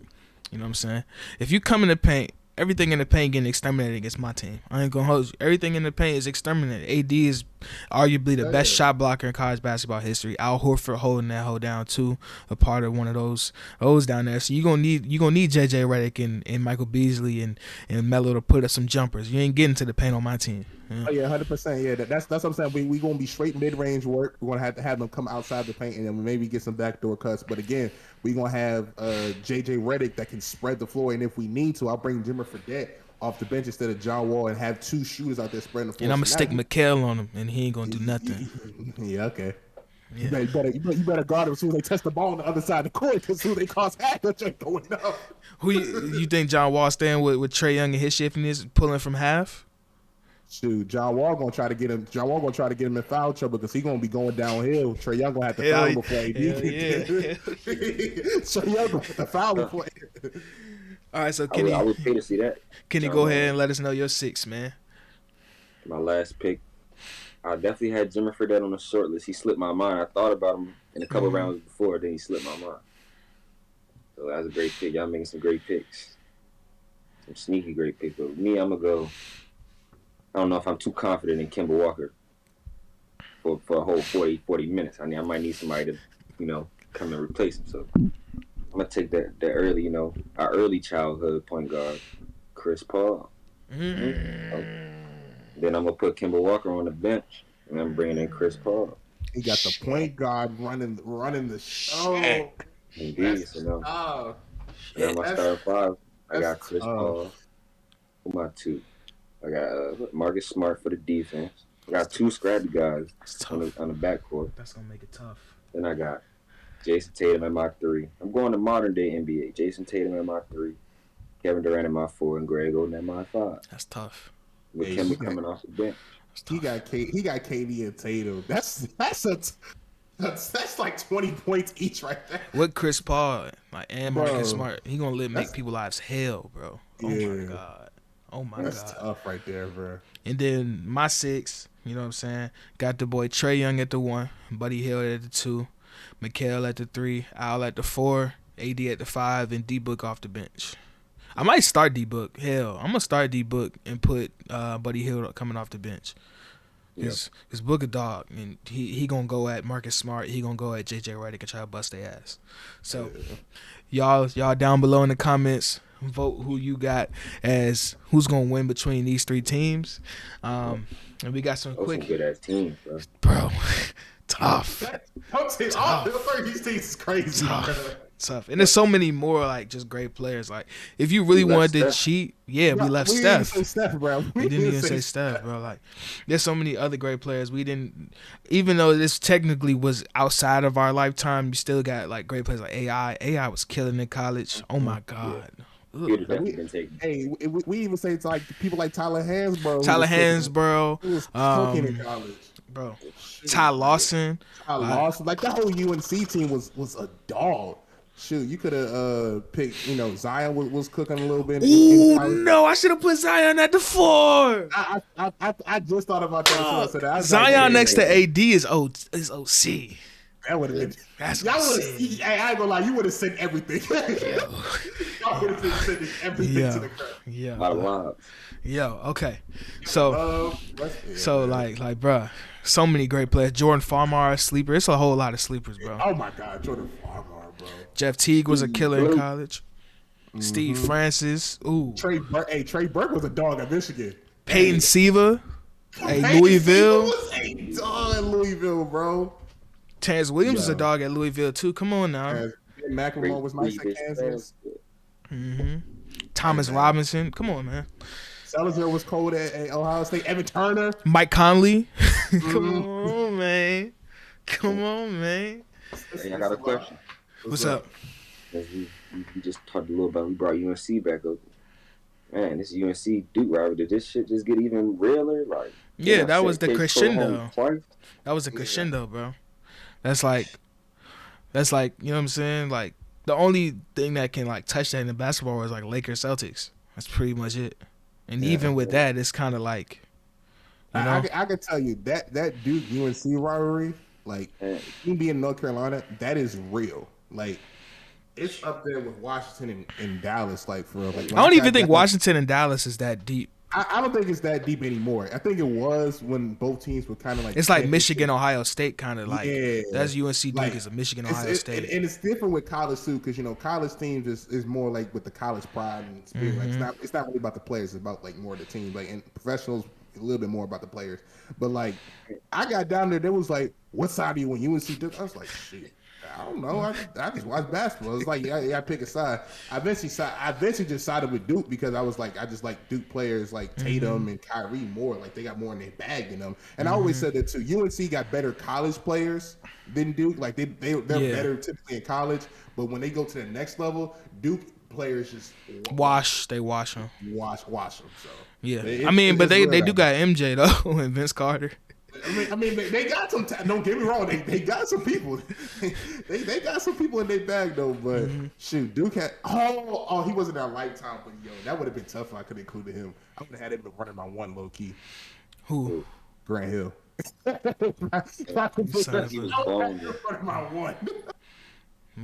You know what I'm saying? If you come in the paint, everything in the paint getting exterminated against my team. I ain't gonna hold you. Everything in the paint is exterminated. AD is arguably the best shot blocker in college basketball history. Al Horford holding that hoe down too, a part of one of those down there. So you gonna need JJ Redick and Michael Beasley and Melo to put up some jumpers. You ain't getting to the paint on my team. Yeah. Oh yeah, 100%. Yeah, that's what I'm saying. We gonna be straight mid range work. We're gonna have to have them come outside the paint and then maybe get some backdoor cuts. But again, we gonna have JJ Redick that can spread the floor, and if we need to, I'll bring Jimmer Fredette off the bench instead of John Wall and have 2 shooters out there spreading the floor. And I'm gonna stick Mikal on him, and he ain't gonna do nothing. Yeah, okay. Yeah. You better guard him as soon as they touch the ball on the other side of the court because as soon as they cause half, that ain't going up. Who you think John Wall staying with Trae Young and his shiftiness pulling from half? Shoot, John Wall gonna try to get him. John Wall gonna try to get him in foul trouble because he's gonna be going downhill. Trae Young gonna have to foul before AD can get Trae Young gonna have to foul before. All right, so Kenny, I would pay to see that. Kenny, go ahead and let us know your 6, man. My last pick, I definitely had Jimmer Fredette on the short list. He slipped my mind. I thought about him in a couple rounds before, then he slipped my mind. So that was a great pick. Y'all making some great picks. Some sneaky great picks. But with me, I'm going to go. I don't know if I'm too confident in Kemba Walker for a whole 40 minutes. I mean, I might need somebody to, come and replace him. So I'm going to take that early, our early childhood point guard, Chris Paul. Then I'm going to put Kemba Walker on the bench, and I'm bringing in Chris Paul. He got the point guard running the show. Indeed, so now my starting 5, I got Chris Paul. Who my 2? I got Marcus Smart for the defense. I got 2 scrappy guys on the backcourt. That's gonna make it tough. Then I got Jason Tatum at my 3. I'm going to modern day NBA. Jason Tatum at my 3, Kevin Durant at my 4, and Greg Oden at my 5. That's tough. With Kemba coming off the bench. He got KD and Tatum. That's like 20 points each right there. With Chris Paul and Marcus Smart, he gonna make people's lives hell, bro. Oh my god. Oh my That's god. That's tough right there, bro. And then my 6, you know what I'm saying? Got the boy Trae Young at the 1, Buddy Hield at the 2, Mikal at the 3, Al at the 4, AD at the 5, and D-Book off the bench. I might start D-Book. Hell, I'm gonna start D-Book and put Buddy Hield coming off the bench. Cause Book a dog, and he gonna go at Marcus Smart. He gonna go at JJ Redick and try to bust their ass. So, y'all down below in the comments, vote who you got as who's gonna win between these 3 teams. And we got some quick good ass teams, bro. Tough. All 3 of these teams is crazy, bro. Tough. And there's so many more just great players. Like if you really wanted to cheat, we left Steph. We didn't even say Steph, bro. We didn't even say Steph, bro. Like there's so many other great players. We didn't, even though this technically was outside of our lifetime, you still got great players like AI. AI was killing in college. Oh my god. Hey, we even say it's like people like Tyler Hansborough. He was cooking in college, bro. Ty Lawson. Like that whole UNC team was a dog. shoot, you could have picked. Zion was cooking a little bit. Ooh, college. no, I should have put Zion at the 4. I just thought about that as soon as I said that. I was Zion like, next to AD is OC. that would have been. That's Y'all would OC. have. I ain't gonna lie. You would have sent everything. Y'all would have been sending everything to the crowd. Yeah. A lot of lobs. Yo, okay. So bruh, so many great players. Jordan Farmar, sleeper. It's a whole lot of sleepers, bro. Oh my God, Jordan Farmar, bro. Jeff Teague was a killer in college. Steve Francis. Ooh. Trey Burke was a dog at Michigan. Peyton Siva. Hey, Peyton Louisville. Siva was a dog at Louisville, bro. Terrence Williams was a dog at Louisville too. Come on now. Ben McLemore was nice at Kansas. Thomas Robinson. Come on, man. Salazar was cold at Ohio State. Evan Turner. Mike Conley. Come on, man. Come on, man. Hey, I got a question. What's up? We just talked a little about. We brought UNC back up. Man, this UNC Duke rivalry. Did this shit just get even realer? Like, yeah, that was the crescendo. That was the crescendo, bro. That's like, you know what I'm saying? Like, the only thing that can like touch that in basketball is like Lakers Celtics. That's pretty much it. And even with that, it's kind of like, you know, I can tell you that Duke UNC rivalry, like you being in North Carolina, that is real. Like, it's up there with Washington and Dallas. Like, for real. Like, I don't even think Washington and Dallas is that deep. I don't think it's that deep anymore. I think it was when both teams were kind of like. It's like Michigan, Ohio State, kind of like. Yeah, that's UNC Duke like, is a Michigan, Ohio State, and it's different with college too, because college teams is more like with the college pride and spirit. Like, it's not really about the players; it's about like more the team. Like, and professionals, a little bit more about the players. But like, I got down there was like, "What side are you when UNC Duke?" I was like, "Shit." I don't know. I just watch basketball. It's like I pick a side. I eventually just sided with Duke because I just like Duke players like Tatum and Kyrie more. Like, they got more in their bag than them. And I always said that too. UNC got better college players than Duke. Like, they're better typically in college, but when they go to the next level, Duke players just wash them. Wash them. So yeah, but they do got MJ though and Vince Carter. I mean, they got some. Don't get me wrong. They got some people. they got some people in their bag though. But shoot, Duke had. Oh, he wasn't that lifetime. But yo, that would have been tough if I could have included him. I would have had him running my one low key. Who? Grant Hill. He was blown. My one.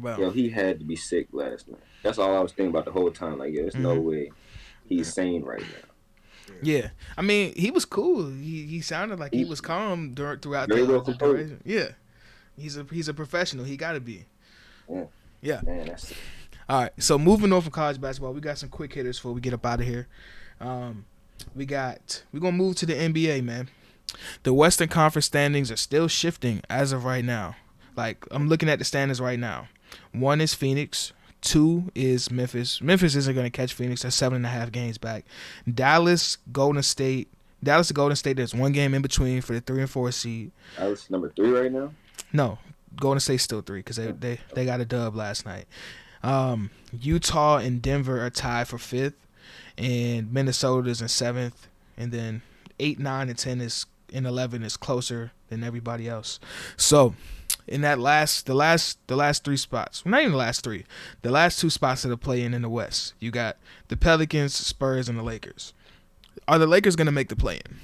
Wow. Yo, he had to be sick last night. That's all I was thinking about the whole time. Like, yo, there's no way he's sane right now. Yeah, I mean, he was cool. He sounded like he was calm throughout the duration. Yeah, he's a professional. He got to be. Yeah. Man, that's it. All right. So moving on from college basketball, we got some quick hitters before we get up out of here. We're gonna move to the NBA, man. The Western Conference standings are still shifting as of right now. Like, I'm looking at the standings right now. 1 is Phoenix. 2 is Memphis. Memphis isn't going to catch Phoenix. That's 7.5 games back. Dallas, Golden State. Dallas to Golden State, there's 1 game in between for the 3 and 4 seed. Dallas number 3 right now? No, Golden State's still 3 because they got a dub last night. Utah and Denver are tied for 5th, and Minnesota's in 7th, and then 8, 9, and 10 and 11 is closer than everybody else. So, in that the last 3 spots, not even the last 3, the last 2 spots that are playing in the West, you got the Pelicans, Spurs, and the Lakers. Are the Lakers going to make the play-in?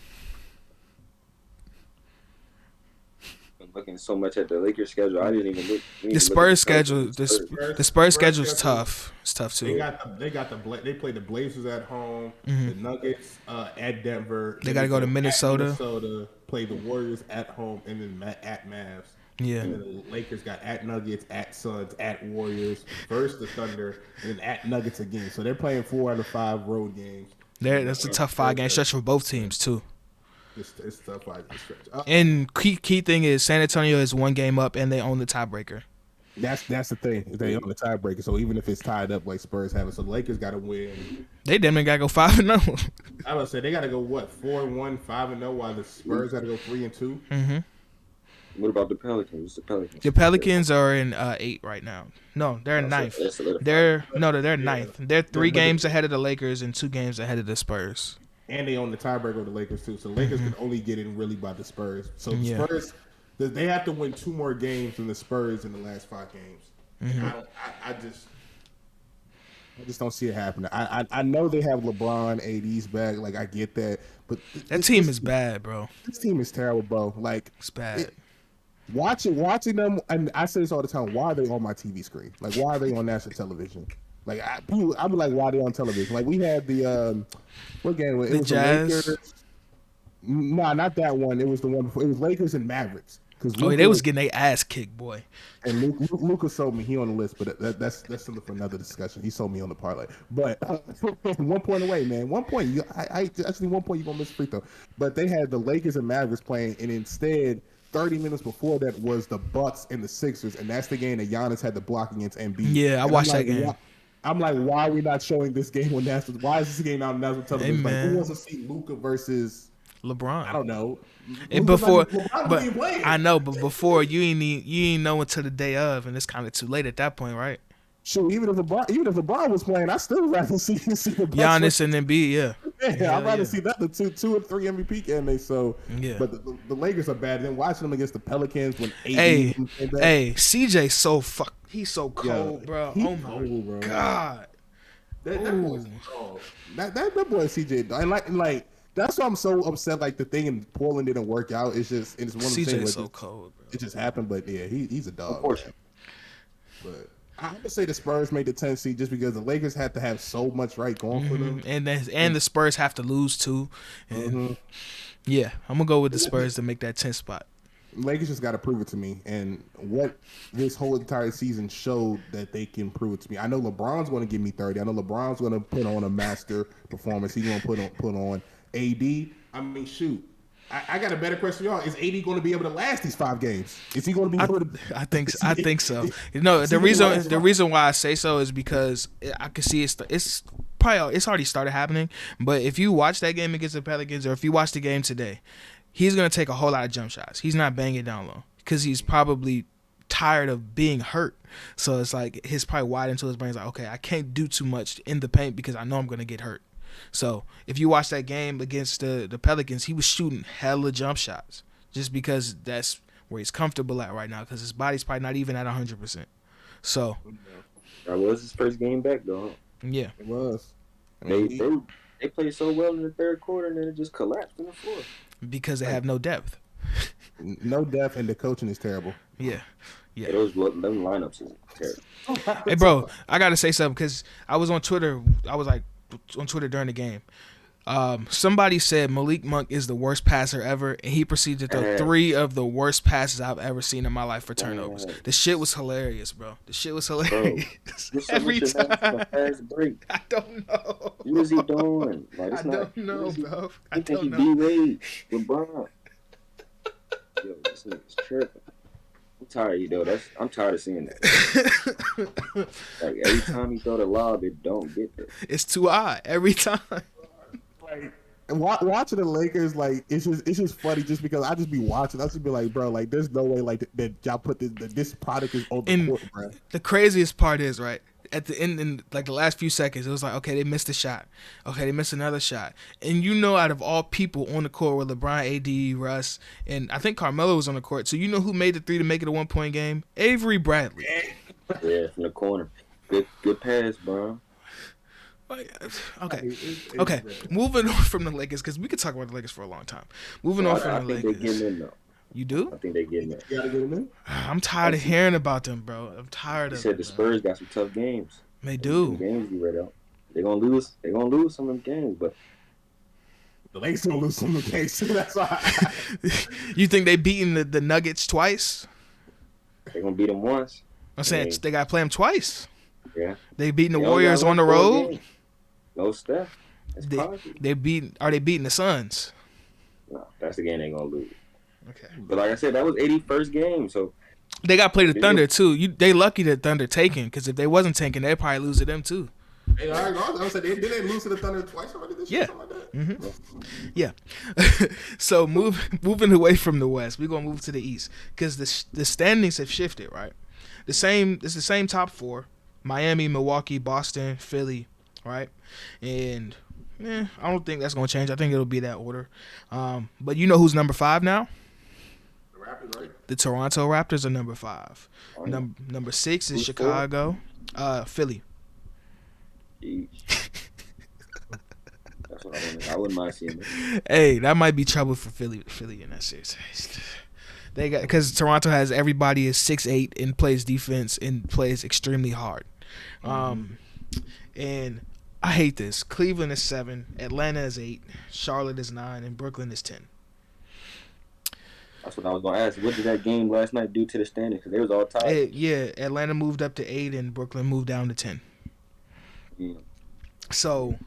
I'm looking so much at the Lakers schedule. I didn't even look. The Spurs schedule, the Spurs schedule is tough. It's tough too. They play the Blazers at home, the Nuggets at Denver. They got to go to Minnesota. Minnesota, play the Warriors at home, and then at Mavs. Yeah. And then the Lakers got at Nuggets, at Suns, at Warriors, versus the Thunder, and then at Nuggets again. So they're playing 4 out of 5 road games. That's a tough 5-game stretch for both teams too. It's tough 5-game stretch. And key thing is San Antonio is 1 game up and they own the tiebreaker. That's the thing. They own the tiebreaker. So even if it's tied up like Spurs have it, so the Lakers got to win. They definitely got to go 5-0. I would say they got to go 4-1, 5-0, while the Spurs got to go 3-2. Mm-hmm. What about the Pelicans? The Pelicans are in 8 right now. No, they're in 9th. They're 9th. They're 3 games ahead of the Lakers and 2 games ahead of the Spurs. And they own the tiebreaker of the Lakers too. So the Lakers can only get in really by the Spurs. So the Spurs, they have to win 2 more games than the Spurs in the last 5 games. Mm-hmm. I just don't see it happening. I know they have LeBron, AD's back. Like I get that, but That team is bad, bro. This team is terrible, bro. Like it's bad. Watching them, and I say this all the time. Why are they on my TV screen? Like why are they on national television? Like I'd be like, why are they on television? Like we had the what game? It was Jazz. The Lakers. Nah, not that one. It was the one before. It was Lakers and Mavericks. They was getting their ass kicked, boy. And Luka sold me. He on the list, but that's something for another discussion. He sold me on the parlay. But 1 point away, man. 1 point. I actually 1 point. You gonna miss free throw. But they had the Lakers and Mavericks playing, and instead, 30 minutes before that was the Bucks and the Sixers, and that's the game that Giannis had to block against Embiid. Yeah, I watched that game. I'm like, why are we not showing this game on national? Why is this game out on national television? Like, who wants to see Luka versus LeBron? I don't know. And before, but I know, but before you ain't know until the day of, and it's kind of too late at that point, right? Sure, even if LeBron was playing, I still rather see the Giannis and Embiid, yeah. I'd rather see that than two or three MVP candidates. So, yeah. But the Lakers are bad. Then watching them against the Pelicans when CJ he's so cold, bro. Oh my god, that boy CJ, and like. That's why I'm so upset. Like the thing in Portland didn't work out. It's one of the things. CJ's so cold, bro. It just happened, but yeah, he's a dog. Of course. But I would say the Spurs made the 10th seed just because the Lakers had to have so much right going for them, and the Spurs have to lose too. And yeah, I'm gonna go with the Spurs to make that 10th spot. Lakers just got to prove it to me, and what this whole entire season showed that they can prove it to me. I know LeBron's going to give me 30. I know LeBron's going to put on a master performance. He's going to put on. AD, I mean, shoot. I got a better question for y'all. Is AD going to be able to last these 5 games? Is he going to be able to? I think so. You know, the reason why I say so is because I can see it's already started happening. But if you watch that game against the Pelicans, or if you watch the game today, he's going to take a whole lot of jump shots. He's not banging down low because he's probably tired of being hurt. So it's like he's probably wide into his brain. He's like, okay, I can't do too much in the paint because I know I'm going to get hurt. So if you watch that game against the Pelicans, he was shooting hella jump shots just because that's where he's comfortable at right now because his body's probably not even at 100%. So that was his first game back, though. Yeah, it was. They played so well in the third quarter, and then it just collapsed in the fourth because they have no depth. No depth, and the coaching is terrible. Yeah. Them lineups is terrible. Hey, bro, I gotta say something because I was on Twitter. I was like on Twitter during the game. Somebody said Malik Monk is the worst passer ever, and he proceeded to throw 3 of the worst passes I've ever seen in my life for turnovers. The shit was hilarious, bro. The shit was hilarious. Every time. I don't know. What is he doing? Like, I don't know, bro. I don't know. He B-Wade, LeBron. Yo, this nigga's tripping. I'm tired of you, though. I'm tired of seeing that. Like, every time he throw the lob, it don't get there. It's too high every time. Like, watching the Lakers, like it's just funny just because I just be watching. I just be like, bro, like there's no way like that y'all put this product is on the court, bro. The craziest part is right at the end, in like the last few seconds, it was like, okay, they missed a shot. Okay, they missed another shot. And you know, out of all people on the court were LeBron, AD, Russ, and I think Carmelo was on the court. So you know who made the 3 to make it a 1-point game? Avery Bradley. Yeah, from the corner. Good pass, bro. Okay. Moving on from the Lakers, because we could talk about the Lakers for a long time. Moving on from the Lakers. They getting in, though. You do? I think they getting in. You gotta get them in. I'm tired of hearing about them, bro. I'm tired of. You said the Spurs got some tough games. They do. Some games you read out. They're gonna lose. They're gonna lose some of them games, but the Lakers gonna lose some of the games too. That's why. You think they beating the Nuggets twice? They're gonna beat them once. I'm saying they gotta play them twice. Yeah. They beating the Warriors on the road. Games. No Steph. Are they beating the Suns? No, that's the game they're gonna lose. Okay. But like I said, that was 81st game, so they got to play the Thunder too. They lucky that Thunder taking, because if they wasn't taking, they'd probably lose to them too. Hey, I was saying, did they lose to the Thunder twice already this year? Something like that? Mm-hmm. Yeah. So moving away from the West, we're gonna move to the East because the standings have shifted. Right. It's the same top 4: Miami, Milwaukee, Boston, Philly. Right. And I don't think that's gonna change. I think it'll be that order. But you know who's number 5 now? Raptors, right? The Toronto Raptors are number 5. Oh, yeah. Number 6 is Who's Chicago. Philly. Jeez. That's what I wouldn't mind seeing it. Hey, that might be trouble for Philly in that series. They got because Toronto has everybody is 6'8" and plays defense and plays extremely hard. And I hate this. Cleveland is 7, Atlanta is 8, Charlotte is 9, and Brooklyn is 10. That's what I was gonna ask. What did that game last night do to the standings? Because they was all tied. Atlanta moved up to 8 and Brooklyn moved down to 10. Yeah. So,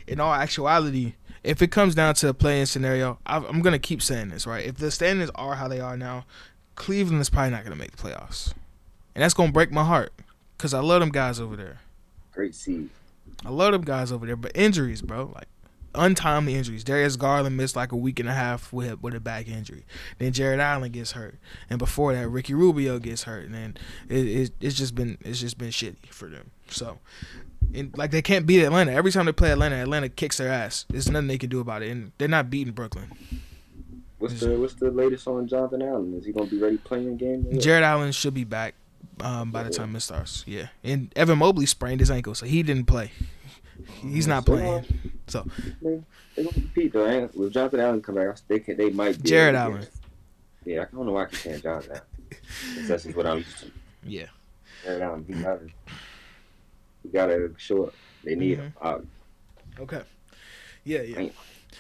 in all actuality, if it comes down to a play-in scenario, I'm going to keep saying this, right? If the standings are how they are now, Cleveland is probably not going to make the playoffs. And that's going to break my heart because I love them guys over there. Great seed. I love them guys over there. But injuries, bro, like untimely injuries. Darius Garland missed like a week and a half with a back injury. Then Jared Allen gets hurt. And before that, Ricky Rubio gets hurt. And then it's just been shitty for them. So, and like they can't beat Atlanta. Every time they play Atlanta kicks their ass. There's nothing they can do about it, and they're not beating Brooklyn. What's the latest on Jonathan Allen? Is he gonna be ready playing the game? Jared Allen should be back by the time it starts. Yeah, and Evan Mobley sprained his ankle, so he didn't play. He's not playing. So they're gonna compete though. With Jonathan Allen come back, they might be. Jared Allen. Yeah, I don't know why I keep saying Jonathan Allen. That's just what I'm used to. Yeah. Jared Allen, he gotta show up. They need him. Okay. Yeah.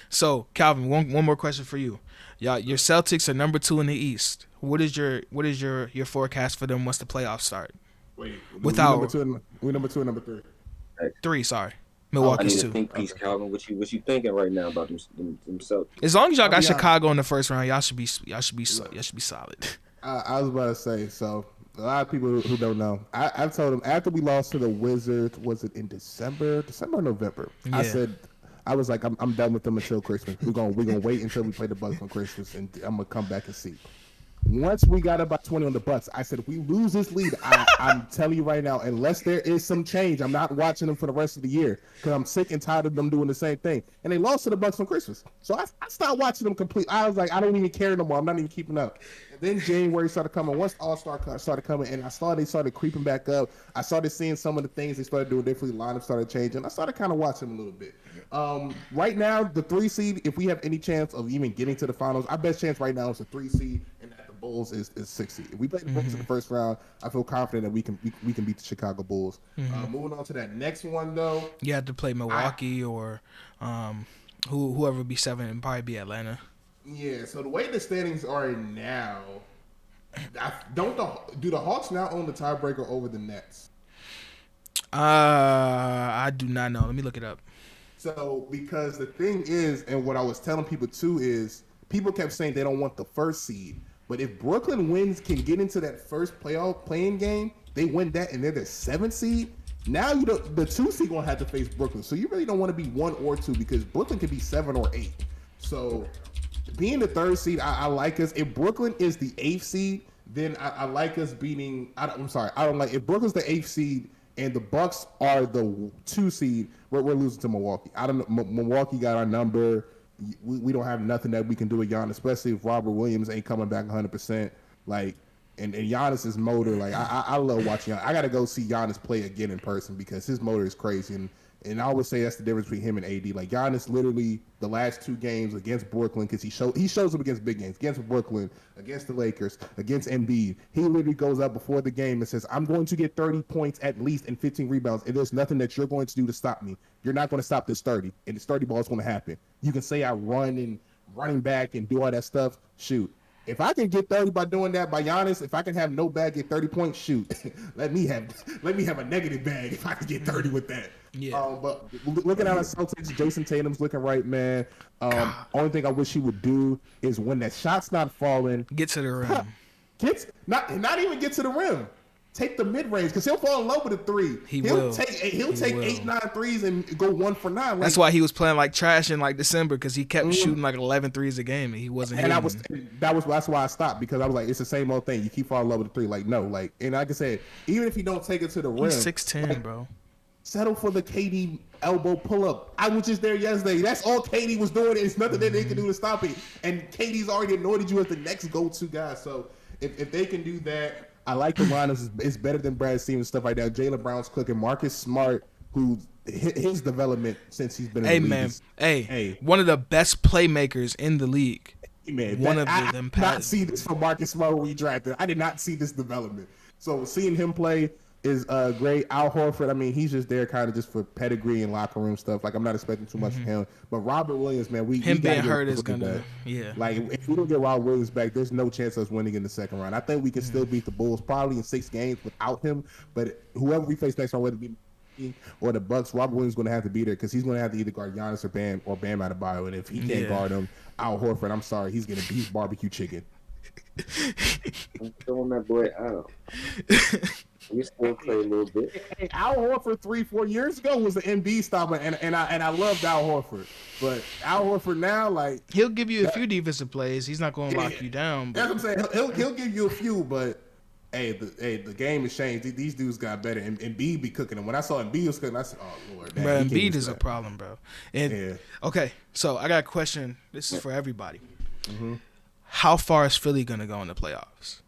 So Calvin, one more question for you. Y'all, your Celtics are number 2 in the East. What is your forecast for them once the playoffs start? Wait, without we number 2 and number 3. 3, sorry. I Milwaukee's need 2. to think piece, Calvin. What you thinking right now about them Celtics? As long as y'all got I'll be Chicago in the first round, y'all should be solid. I was about to say, so a lot of people who don't know, I told them after we lost to the Wizards, was it in December or November? Yeah. I was like, I'm done with them until Christmas. We're gonna wait until we play the Bucks on Christmas, and I'm gonna come back and see. Once we got about 20 on the Bucks, I said, if we lose this lead, I'm telling you right now, unless there is some change, I'm not watching them for the rest of the year because I'm sick and tired of them doing the same thing. And they lost to the Bucks on Christmas, so I stopped watching them complete. I was like, I don't even care no more. I'm not even keeping up. And then January started coming. Once All-Star started coming, and I saw they started creeping back up. I started seeing some of the things they started doing differently. Lineup started changing. I started kind of watching them a little bit. Right now, the 3 seed, if we have any chance of even getting to the finals, our best chance right now is the 3 seed, and the Bulls is 6 seed. If we play the Bulls in the first round, I feel confident that we can beat the Chicago Bulls. Moving on to that next one, though. You have to play Milwaukee or whoever would be 7 and probably be Atlanta. Yeah, so the way the standings are now, do the Hawks now own the tiebreaker over the Nets? I do not know. Let me look it up. So, because the thing is, and what I was telling people too is, people kept saying they don't want the first seed. But if Brooklyn can get into that first playing game, they win that and they're the 7th seed. Now the 2 seed gonna have to face Brooklyn. So you really don't want to be 1 or 2 because Brooklyn can be 7 or 8. So being the 3rd seed, I like us. If Brooklyn is the 8th seed, then I like us beating. I'm sorry, I don't like if Brooklyn's the 8th seed and the Bucks are the 2 seed. We're losing to Milwaukee. I don't know. Milwaukee got our number. We don't have nothing that we can do with Giannis, especially if Robert Williams ain't coming back 100%. Like, and Giannis's motor, like, I love watching Giannis. I got to go see Giannis play again in person because his motor is crazy. And I always say that's the difference between him and AD. Like, Giannis literally, the last 2 games against Brooklyn, because he shows up against big games, against Brooklyn, against the Lakers, against Embiid. He literally goes up before the game and says, I'm going to get 30 points at least and 15 rebounds, and there's nothing that you're going to do to stop me. You're not going to stop this 30, and this 30 ball is going to happen. You can say I run and running back and do all that stuff. Shoot. If I can get 30 by doing that by Giannis, if I can have no bag get 30 points, shoot. let me have a negative bag if I can get 30 with that. Yeah. But looking at our Celtics, Jason Tatum's looking right, man. Only thing I wish he would do is when that shot's not falling, get to the rim. Not even get to the rim. Take the mid range because he'll fall in love with a 3. He'll take 8, 9 threes and go 1 for 9. Like, that's why he was playing like trash in like December because he kept shooting like 11 threes a game and he wasn't. That's why I stopped because I was like, it's the same old thing. You keep falling in love with a 3. Like no, like and like I said, even if you don't take it to the rim, he's 6'10", bro. Settle for the KD elbow pull up. I was just there yesterday. That's all KD was doing. It's nothing that they can do to stop it. And KD's already anointed you as the next go-to guy. So if they can do that, I like the lineups. It's better than Brad Stevens stuff like that. Jaylen Brown's cooking. Marcus Smart, who his development since he's been in the league. Hey, one of the best playmakers in the league. Man, one of I them. did not see this from Marcus Smart when we drafted. I did not see this development. So seeing him play is great. Al Horford, I mean, he's just there kind of just for pedigree and locker room stuff. Like, I'm not expecting too much from him. But Robert Williams, man, we being gotta hurt is gonna Like, if we don't get Robert Williams back, there's no chance of us winning in the second round. I think we can still beat the Bulls probably in 6 games without him. But whoever we face next round, whether it be or the Bucks, Robert Williams is going to have to be there because he's going to have to either guard Giannis or Bam Adebayo. And if he can't guard him, Al Horford, I'm sorry, he's going to beat barbecue chicken. I'm throwing that boy out. We still play a little bit. Hey, Al Horford 3-4 years ago was an MB stopper, and I loved Al Horford. But Al Horford now, like, he'll give you a few defensive plays. He's not going to lock you down. But. That's what I'm saying. He'll give you a few, but the game has changed. These dudes got better, and Embiid be cooking them. When I saw Embiid was cooking, I said, "Oh Lord, bro, Embiid is a problem, bro." And okay, so I got a question. This is for everybody. Mm-hmm. How far is Philly gonna go in the playoffs?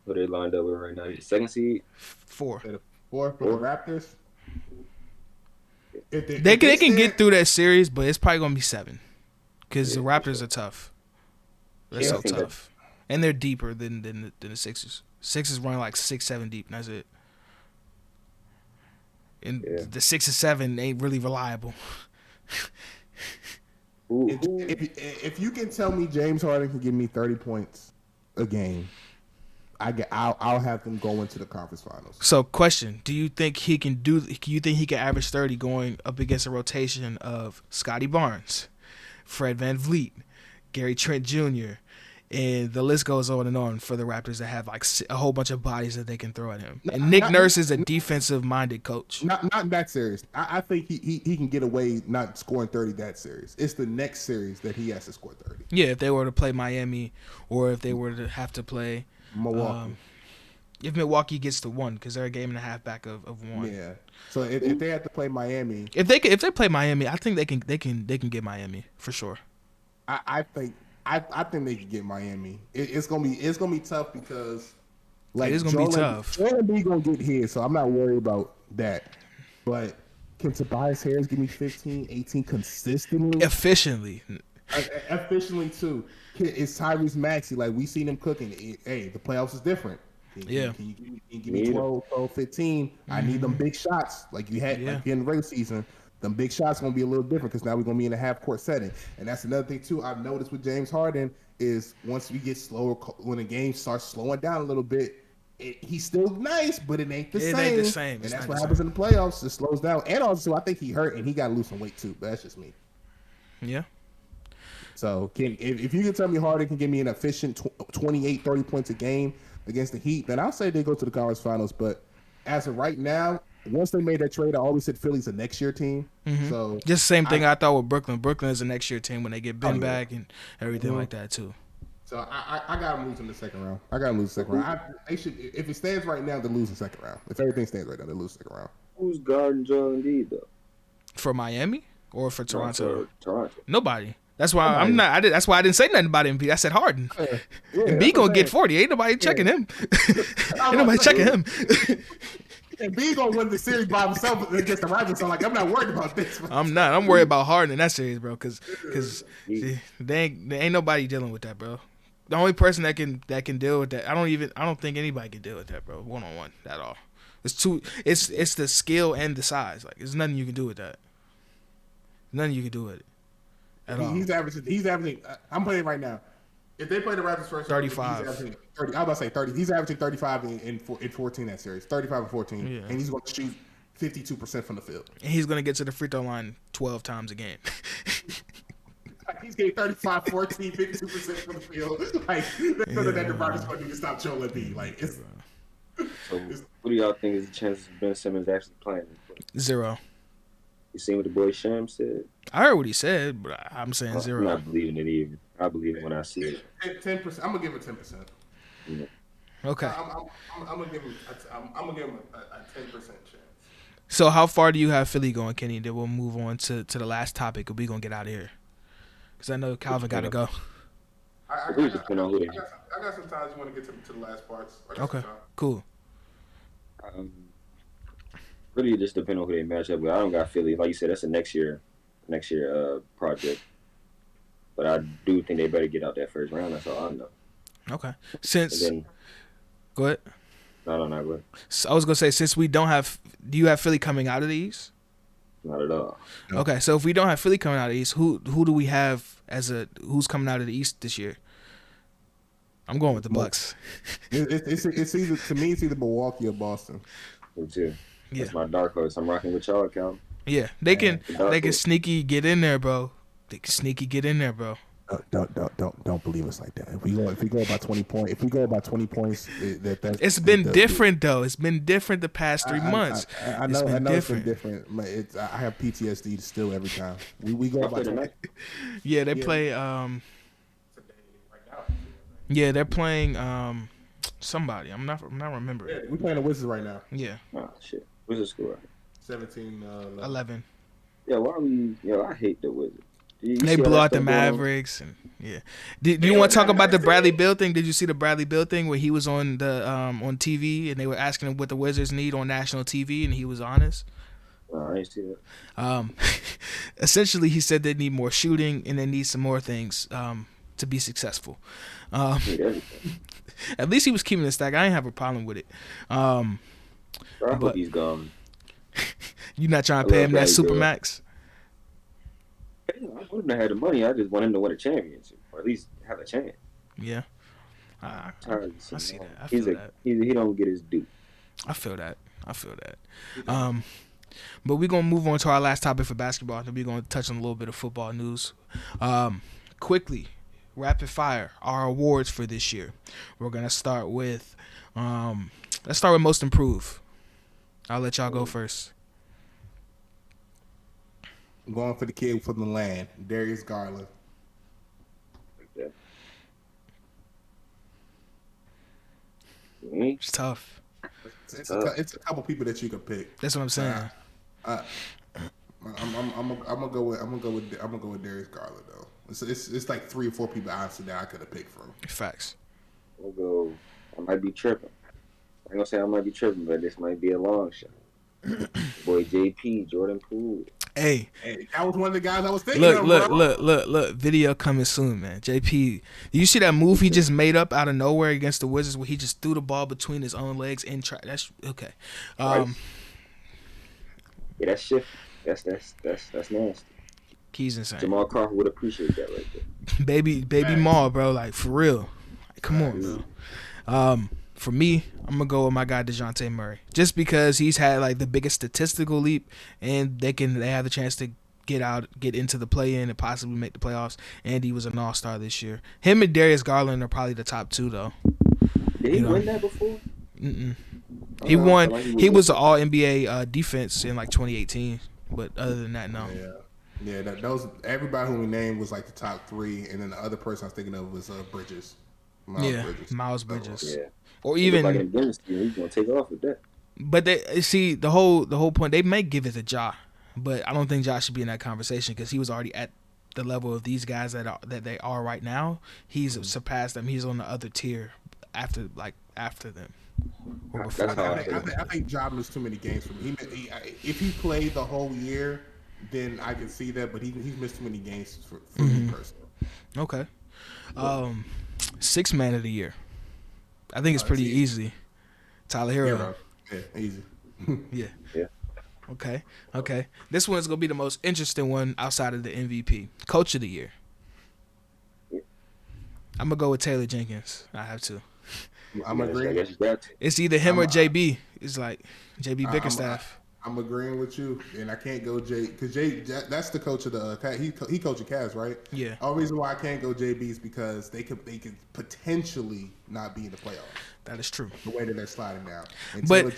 What they lined up with right now? The second seed? 4. For the Raptors. They can get through that series, but it's probably gonna be 7 because the Raptors are tough. They're so tough, and they're deeper than the Sixers. Sixers run like 6-7 deep, and that's it. And the 6 and 7 ain't really reliable. If you can tell me James Harden can give me 30 points a game, I'll have them go into the conference finals. So, question: do you think he can do? You think he can average 30 going up against a rotation of Scotty Barnes, Fred VanVleet, Gary Trent Jr., and the list goes on and on for the Raptors that have like a whole bunch of bodies that they can throw at him? And Nick Nurse is a defensive-minded coach. Not that series. I think he can get away not scoring 30 that series. It's the next series that he has to score 30. Yeah, if they were to play Miami, or if they were to have to play Milwaukee. If Milwaukee gets to 1, because they're a game and a half back of 1. Yeah. So if they have to play Miami, if they play Miami, I think they can get Miami for sure. I think they can get Miami. It's gonna be tough because like it's gonna be tough. Joel Embiid gonna get here, so I'm not worried about that. But can Tobias Harris give me 15, 18 consistently? Efficiently too. It's Tyrese Maxey. Like, we seen him cooking. Hey, the playoffs is different. Can you give me 12, 15? I need them big shots like you had like in the regular season. Them big shots going to be a little different because now we're going to be in a half-court setting. And that's another thing, too, I've noticed with James Harden is once we get slower, when the game starts slowing down a little bit, he's still nice, but it ain't the same. It ain't the same. And that's what happens in the playoffs. It slows down. And also, I think he hurt, and he got to lose some weight, too. But that's just me. Yeah. So, if you can tell me Harden can give me an efficient 28, 30 points a game against the Heat, then I'll say they go to the conference finals. But as of right now, once they made that trade, I always said Philly's a next year team. Mm-hmm. So just the same thing I thought with Brooklyn. Brooklyn is a next year team when they get Ben back and everything like that too. So I got them losing the second round. They should, if it stands right now, they lose the second round. If everything stands right now, they lose the second round. Who's guarding Joel Embiid though? For Miami or for Toronto? Toronto. Nobody. That's why I'm not. That's why I didn't say nothing about Embiid. I said Harden. Embiid gonna get 40. Ain't nobody checking him. Ain't nobody checking him. And B gonna win the series by himself against the Raptors. So I'm like, I'm not worried about this. I'm not. I'm worried about Harden in that series, bro. Because they ain't nobody dealing with that, bro. The only person that can deal with that, I don't think anybody can deal with that, bro. 1-on-1 at all. It's the skill and the size. Like, there's nothing you can do with that. Nothing you can do with it at all. He's averaging. I'm playing right now. If they play the Raptors first, 35. He's averaging 30. I was about to say 30. He's averaging 35 in 14 that series. 35 and 14, and he's going to shoot 52% from the field. And he's going to get to the free throw line 12 times a game. He's getting 35, 14, 52% from the field. Like, that's something that the Raptors going to do to stop Joel Embiid. Like, so what do y'all think is the chances of Ben Simmons actually playing? 0. You seen what the boy Sham said? I heard what he said, but I'm saying 0. I'm not believing it either. I believe it when I see it. 10%. I'm gonna give it 10%. Okay. I'm gonna give him. I'm gonna give him a 10% chance. So how far do you have Philly going, Kenny? Then we'll move on to the last topic, and we're going to get out of here. Because I know Calvin got to go. I got some time. I want to get to the last parts. Okay, cool. Really, just depend on who they match up with. I don't got Philly. Like you said, that's a next year project. But I do think they better get out that first round. That's all I know. Okay. Go ahead. No, go ahead. So I was gonna say, since we don't have, do you have Philly coming out of the East? Not at all. No. Okay, so if we don't have Philly coming out of the East, who do we have who's coming out of the East this year? I'm going with the Bucks. It's either Milwaukee or Boston. Me too. Yeah. That's my dark horse. I'm rocking with y'all, Cal. Yeah, they can sneaky get in there, bro. Don't believe us like that. If we go about 20 points, it's been different though. It's been different the past 3 months. I know it's been different. I have PTSD still every time. We go about 20. Yeah, they play. Yeah, they're playing somebody. I'm not remembering. Yeah, we're playing the Wizards right now. Yeah. Oh shit. What's the score? 17-11. Yeah, why are we? Yo, I hate the Wizards. They blew out the Mavericks, and yeah. Do you want to talk about the Bradley Beal thing? Did you see the Bradley Beal thing where he was on the on TV and they were asking him what the Wizards need on national TV and he was honest? I didn't see that. Essentially, he said they need more shooting and they need some more things to be successful. At least he was keeping the stack. I didn't have a problem with it. I hope he's gone. You not trying to pay him that Supermax? I wouldn't have had the money. I just want him to win a championship, or at least have a chance. Yeah, I see that. I feel that. He don't get his due. I feel that. But we're gonna move on to our last topic for basketball, and then we're gonna touch on a little bit of football news. Quickly, rapid fire. Our awards for this year. We're gonna start with let's start with most improved. I'll let y'all go first. I'm going for the kid from the land, Darius Garland. It's tough. It's a couple people that you could pick. That's what I'm saying. I'm gonna go with Darius Garland though. It's like 3 or 4 people honestly that I could have picked from. Facts. I might be tripping. I'm gonna say I might be tripping, but this might be a long shot. Boy, JP, Jordan Poole. Hey, that was one of the guys I was thinking of. Look. Video coming soon, man. JP, did you see that move he just made up out of nowhere against the Wizards where he just threw the ball between his own legs and that's okay. Right. Yeah, that's shit. That's nasty. He's insane. Jamal Crawford would appreciate that right there. Baby Maul, bro. Like, for real. Like, come on, bro. For me, I'm going to go with my guy DeJounte Murray. Just because he's had, like, the biggest statistical leap, and they have the chance to get into the play-in and possibly make the playoffs, and he was an all-star this year. Him and Darius Garland are probably the top 2, though. Did he win that before? Mm-mm. He won. He was an all-NBA defense in, like, 2018. But other than that, no. Yeah. Those everybody who we named was, like, the top 3, and then the other person I was thinking of was Bridges. Miles Bridges. Yeah. Or even he's gonna take off with that. But they see the whole point. They may give it to Ja, but I don't think Ja should be in that conversation because he was already at the level of these guys that they are right now. He's surpassed them. He's on the other tier after them. Or before I think Ja missed too many games for me. If he played the whole year, then I can see that. But he's missed too many games for me personally. Okay. 6th man of the year. I think it's pretty easy. Tyler Hero. Yeah, easy. Yeah. Okay. This one's gonna be the most interesting one outside of the MVP. Coach of the year. I'm gonna go with Taylor Jenkins. I have to. I'm agreeing. It's either him or JB. It's like JB Bickerstaff. I'm agreeing with you, and I can't go because that's the coach of the he coached the Cavs, right? Yeah. The only reason why I can't go JB is because they could potentially not be in the playoffs. That is true. The way that they're sliding down. And but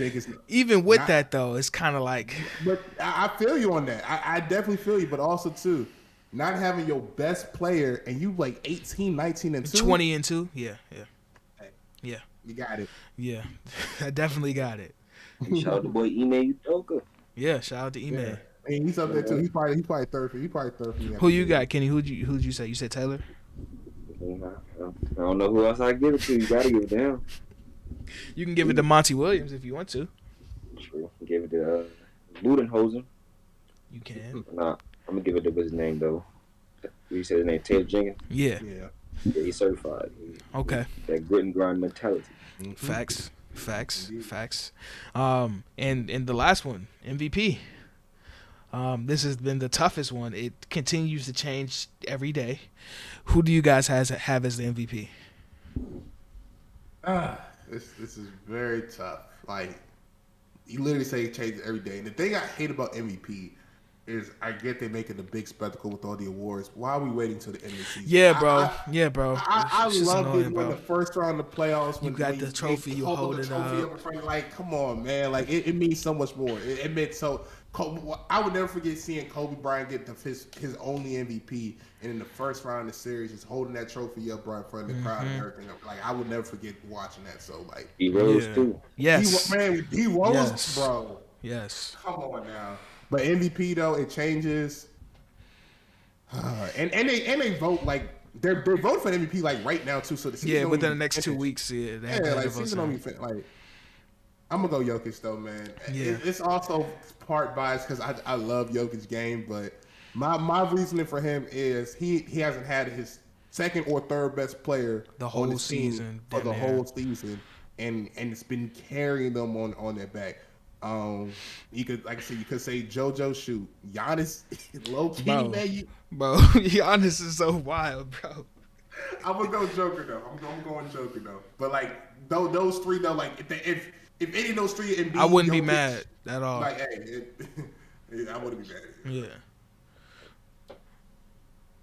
even with that though, it's kind of like. But I feel you on that. I definitely feel you, but also too, not having your best player and you like 18, 19, and 2. 20 and 2. Yeah. Hey, yeah. You got it. Yeah, I definitely got it. Shout out to boy Ime Udoka. Yeah, shout out to Yeah, E-Man. and he's up there too. He's probably third for me. Who you got, Kenny? Who'd you say? You said Taylor? I don't know who else I give it to. You gotta give it to him. You can give it to Monty Williams if you want to. True. Give it to Budenholzer. You can. Nah, I'm gonna give it to what's his name though. You said his name Taylor Jenkins. Yeah. Yeah, he's certified. Okay. That grit and grind mentality. Mm-hmm. Facts. And the last one, MVP. This has been the toughest one. It continues to change every day. Who do you guys have as the MVP? This is very tough. Like, you literally say it changes every day. And the thing I hate about MVP is I get they making a big spectacle with all the awards. Why are we waiting till the end of the season? Yeah, bro. I It's just loved annoying, it bro. when the first round of the playoffs. You got the trophy, you hold it up. in front of you. Like, come on, man. Like, it means so much more. It meant so. I would never forget seeing Kobe Bryant get his only MVP, and in the first round of the series, just holding that trophy up right in front of the crowd and everything. Like, I would never forget watching that. So, like, he rose too. Yes. He rose, Yes. bro. Yes. Come on now. But MVP though, it changes. And they vote like they're voting for MVP like right now too. So the season within the next 2 weeks, like season don't be like. I'm gonna go Jokic though, man. Yeah. It's also part biased because I love Jokic's game, but my reasoning for him is he hasn't had his second or third best player The whole on his team season, for the damn near. whole season, and it's been carrying them on their back. You could, like I said, you could say JoJo shoot. Giannis, low key, Bro. man. Bro, Giannis is so wild, bro. I'm gonna go Joker though. I'm going Joker though. But like those three though, like if any of those three, Embiid, I wouldn't be Jokic, mad at all. Like, hey, I wouldn't be mad. Yeah.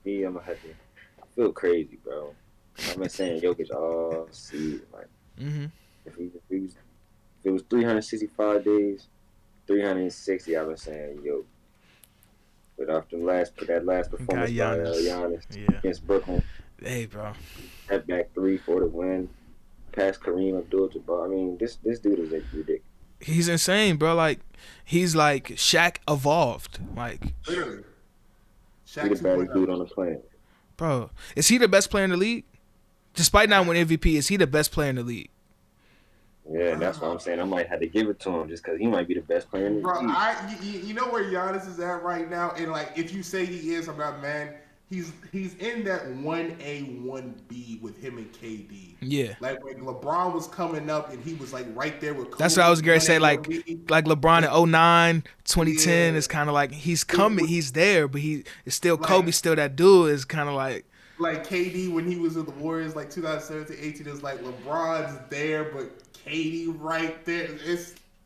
Me, I'm gonna have to. I feel crazy, bro. I've been saying Jokic all season. Like, if it was 365 days, 360, I've been saying yo. But after that last performance by Giannis against Brooklyn, Hey, bro. that back 3 for the win, past Kareem Abdul-Jabbar. I mean, this dude is ridiculous. He's insane, bro. Like, he's like Shaq evolved. Like, Literally. He's the baddest dude on the planet. bro, is he the best player in the league? Despite not winning MVP, is he the best player in the league? Yeah, and that's what I'm saying. I might have to give it to him just because he might be the best player in the league. You know where Giannis is at right now, and like if you say he is, I'm not mad. He's in that 1A 1B with him and KD. Yeah. Like when LeBron was coming up and he was like right there with Kobe. That's what I was going to say. Like LeBron in 09, 2010 is kind of like he's coming, he's there, but he is still Kobe, still that dude is kind of like KD when he was with the Warriors, like 2017, 18. It was like LeBron's there, but KD right there.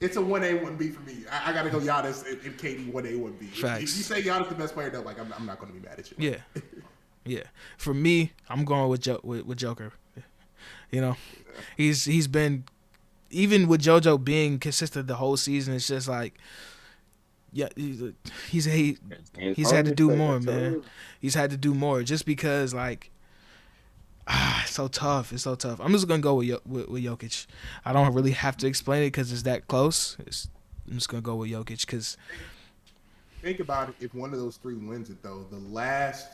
It's a 1A 1B for me. I gotta go Giannis and KD 1A 1B. Facts. If you say Giannis the best player, though, like I'm not gonna be mad at you. Yeah. For me, I'm going with Joker. You know, he's been, even with JoJo being consistent the whole season. It's just like, he's had to do more, man. He's had to do more just because like. It's so tough. I'm just gonna go with Jokic. I don't really have to explain it because it's that close. I'm just gonna go with Jokic because. Think about it. If one of those three wins it though, the last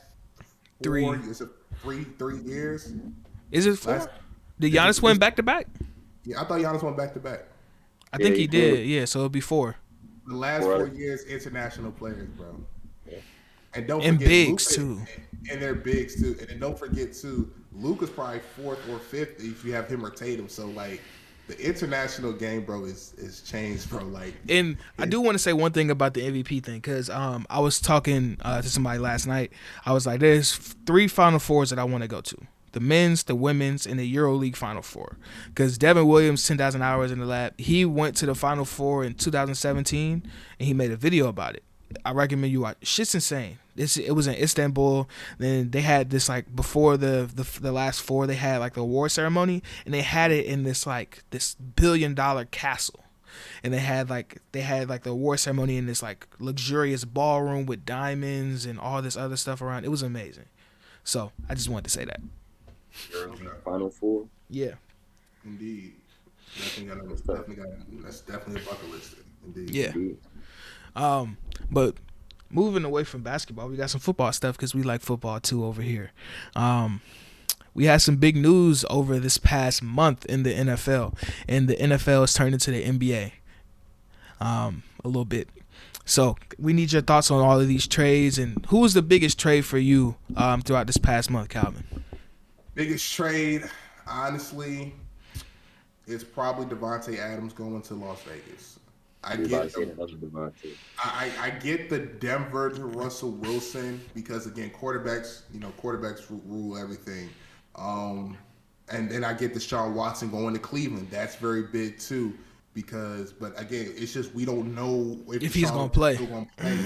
three is it 3 years? Is it 4? Did Giannis win back to back? Yeah, I thought Giannis won back to back. I think he did. Yeah, so it'll be 4. The last 4 years, international players, bro. Yeah. And don't forget bigs Luka, too. And they're bigs too. And then don't forget too, Luka's probably 4th or 5th if you have him or Tatum. So like the international game, bro, is changed, bro. Like, and I do want to say one thing about the MVP thing because I was talking to somebody last night. I was like, there's 3 Final Fours that I want to go to. The men's, the women's, and the EuroLeague Final Four. Because Devin Williams, 10,000 Hours in the Lab, he went to the Final Four in 2017, and he made a video about it. I recommend you watch. Shit's insane. It was in Istanbul. Then they had this like before the last 4, they had like the award ceremony, and they had it in this $1 billion castle, and they had like the award ceremony in this like luxurious ballroom with diamonds and all this other stuff around. It was amazing. So I just wanted to say that. Final Four. Yeah. Indeed. That's definitely a bucket list. Indeed. Yeah. Indeed. But moving away from basketball, we got some football stuff because we like football too over here. We had some big news over this past month in the NFL, and the NFL has turned into the NBA a little bit. So we need your thoughts on all of these trades, and who was the biggest trade for you throughout this past month, Calvin? Biggest trade, honestly, is probably Devontae Adams going to Las Vegas. I get the Denver to Russell Wilson because, again, quarterbacks rule everything. And then I get Deshaun Watson going to Cleveland. That's very big too. But again, it's just we don't know if he's going to play.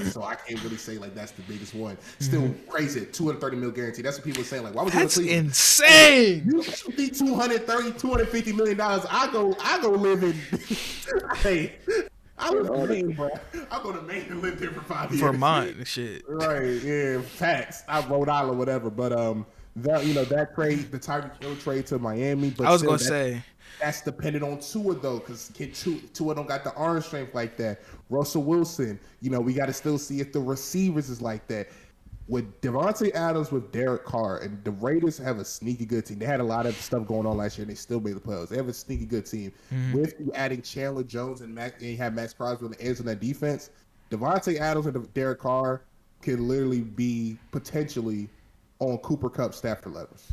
So I can't really say like that's the biggest one. Still crazy, $230 million guarantee. That's what people are saying. Like, why would you? That's insane. You need $250 million. I go live in. Hey, I live in Maine, bro. I go to Maine and live there for 5 years. Vermont and shit. Right? Yeah, facts. I Rhode Island, whatever. But that trade, the Tyreek Hill trade to Miami. But I was gonna say. That's dependent on Tua, though, because Tua don't got the arm strength like that. Russell Wilson, we got to still see if the receivers is like that. With Devontae Adams, with Derek Carr, and the Raiders have a sneaky good team. They had a lot of stuff going on last year, and they still made the playoffs. They have a sneaky good team. With you adding Chandler Jones and you have Max Crosby on the edge on that defense, Devontae Adams and Derek Carr could literally be potentially on Cooper Kupp Stafford levels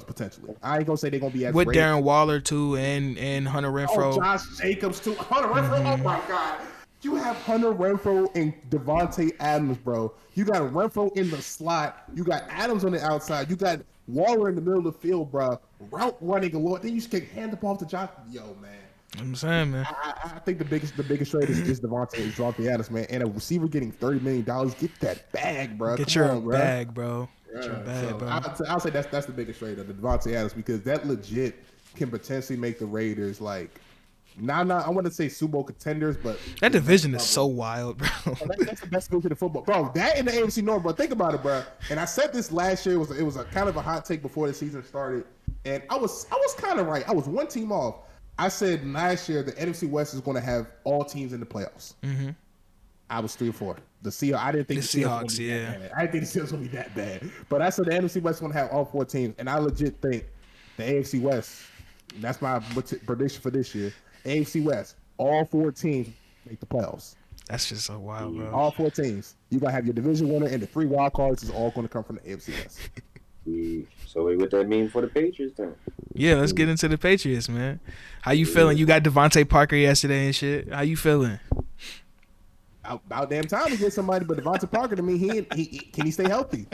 potentially. I ain't gonna say they're gonna be as with great. Darren Waller too and Hunter Renfrow. Oh, Josh Jacobs too. Hunter Renfrow. Oh my God, you have Hunter Renfrow and Devontae Adams, bro. You got Renfrow in the slot. You got Adams on the outside. You got Waller in the middle of the field, bro. Route running galore. Then you can hand the ball to Josh. Yo, man. I'm saying, man. I think the biggest trade is Devontae Adams, man. And a receiver getting $30 million. Get that bag, bro. Get your bag, bro. I'll say that's the biggest trade of the Devontae Adams because that legit can potentially make the Raiders like not I want to say Super Bowl contenders, but that division is so wild, bro. That's the best division in football, bro. That in the AFC North, bro. Think about it, bro. And I said this last year. It was a kind of a hot take before the season started, and I was kind of right. I was one team off. I said last year the NFC West is going to have all teams in the playoffs. I was 3 or 4. The Seahawks. I didn't think the Seahawks. I didn't think the Seahawks was going to be that bad. But I said the NFC West is going to have all 4 teams, and I legit think the AFC West. That's my prediction for this year. AFC West, all 4 teams make the playoffs. That's just so wild, bro. All 4 teams. You got to have your division winner, and the 3 wild cards is all going to come from the AFC West. So what that mean for the Patriots then? Yeah, let's get into the Patriots, man. How you feeling? You got Devontae Parker yesterday and shit. How you feeling? About damn time to get somebody, but Devontae Parker to me, he can he stay healthy?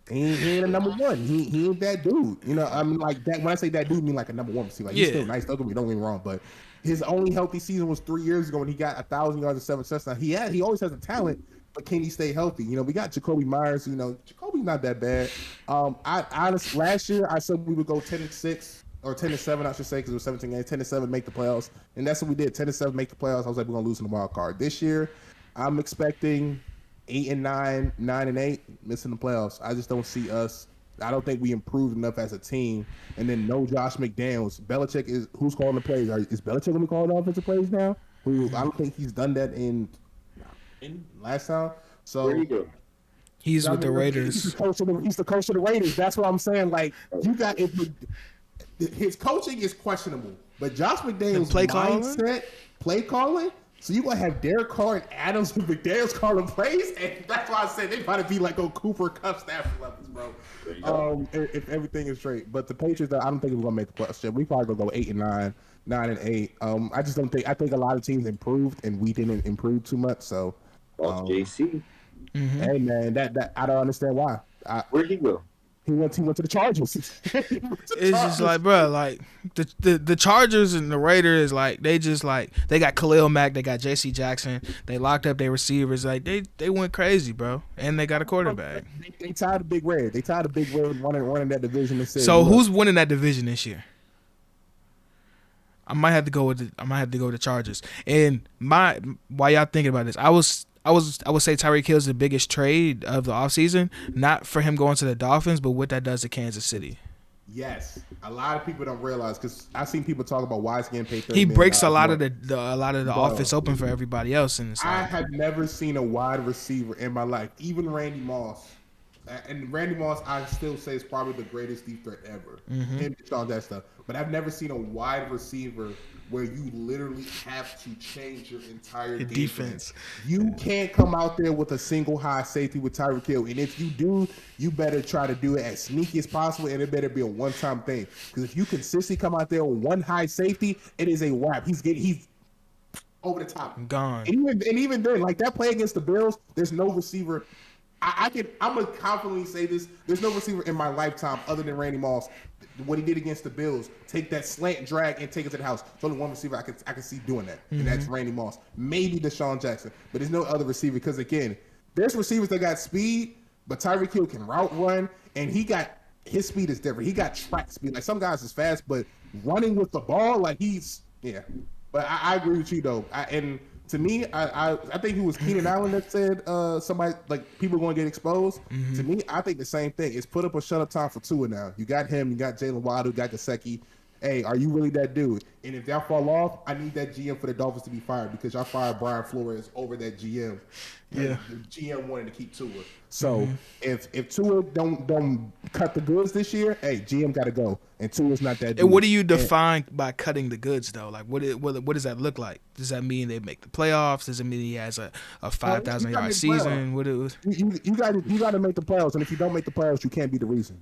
He ain't a number one. He ain't that dude. I mean, like that. When I say that dude, I mean like a number 1 receiver. Like, he's still nice. Don't get me wrong, but his only healthy season was 3 years ago when he got 1,000 yards and 7 touchdowns. He always has a talent, but can he stay healthy? We got Jacoby Myers. Jacoby's not that bad. I honestly last year I said we would go 10-6 or 10-7, I should say, because it was 17 games. 10-7 make the playoffs, and that's what we did. 10-7 make the playoffs. I was like, we're gonna lose in the wild card this year. I'm expecting 8-9, 9-8, missing the playoffs. I just don't see us. I don't think we improved enough as a team. And then no Josh McDaniels. Belichick is who's calling the plays. Is Belichick going to be calling the offensive plays now? I don't think he's done that in last time. So where you go? He's with the Raiders. He's the coach of the Raiders. That's what I'm saying. Like his coaching is questionable, but Josh McDaniels' play calling. So you gonna have Derek Carr and Adams and McDaniels calling plays, and that's why I said they gotta be like on Cooper Kupp Stafford levels, bro. If everything is straight, but the Patriots, I don't think we're gonna make the playoffs. We probably gonna go 8-9, 9-8. I just don't think. I think a lot of teams improved, and we didn't improve too much. So, JC. Hey man, that I don't understand why. Where'd he go? He went to the Chargers. It's just like, bro, like the Chargers and the Raiders, like they got Khalil Mack, they got J.C. Jackson, they locked up their receivers, like they went crazy, bro, and they got a quarterback. They tied the Big Red. They tied the Big Red running that division. So who's winning that division this year? I might have to go with the Chargers. And while y'all thinking about this, I would say Tyreek Hill is the biggest trade of the offseason, not for him going to the Dolphins, but what that does to Kansas City. Yes, a lot of people don't realize because I've seen people talk about why he's getting paid He $30 million breaks a lot more. of the offense Bro, open for everybody else, and it's I like have never seen a wide receiver in my life, even Randy Moss. And Randy Moss, I still say is probably the greatest deep threat ever. Him, all that stuff. But I've never seen a wide receiver where you literally have to change your entire the game plan. defense. You can't come out there with a single high safety with Tyreek Hill, and if you do, you better try to do it as sneaky as possible, and it better be a one-time thing. Because if you consistently come out there with one high safety, it is a wrap. He's over the top. Gone. And even then, like that play against the Bills, there's no receiver. I'm gonna confidently say this. There's no receiver in my lifetime other than Randy Moss. What he did against the Bills, take that slant drag and take it to the house. There's only one receiver I can see doing that, and that's Randy Moss. Maybe Deshaun Jackson, but there's no other receiver because again, there's receivers that got speed, but Tyreek Hill can route run, and his speed is different. He got track speed. Like some guys is fast, but running with the ball, like yeah. But I agree with you though. And to me, I think it was Keenan Allen that said somebody like people are going to get exposed. To me, I think the same thing. It's put up or shut up time for Tua now. You got him, you got Jalen Waddle, you got Gesicki. Hey, are you really that dude? And if that fall off, I need that GM for the Dolphins to be fired because y'all fired Brian Flores over that GM. Yeah, the GM wanted to keep Tua. So if Tua don't cut the goods this year, hey, GM got to go, and Tua's not that dude. And what do you define by cutting the goods though? Like what does that look like? Does that mean they make the playoffs? Does it mean he has a 5,000 yard season? What it was? You got to make the playoffs, and if you don't make the playoffs, you can't be the reason.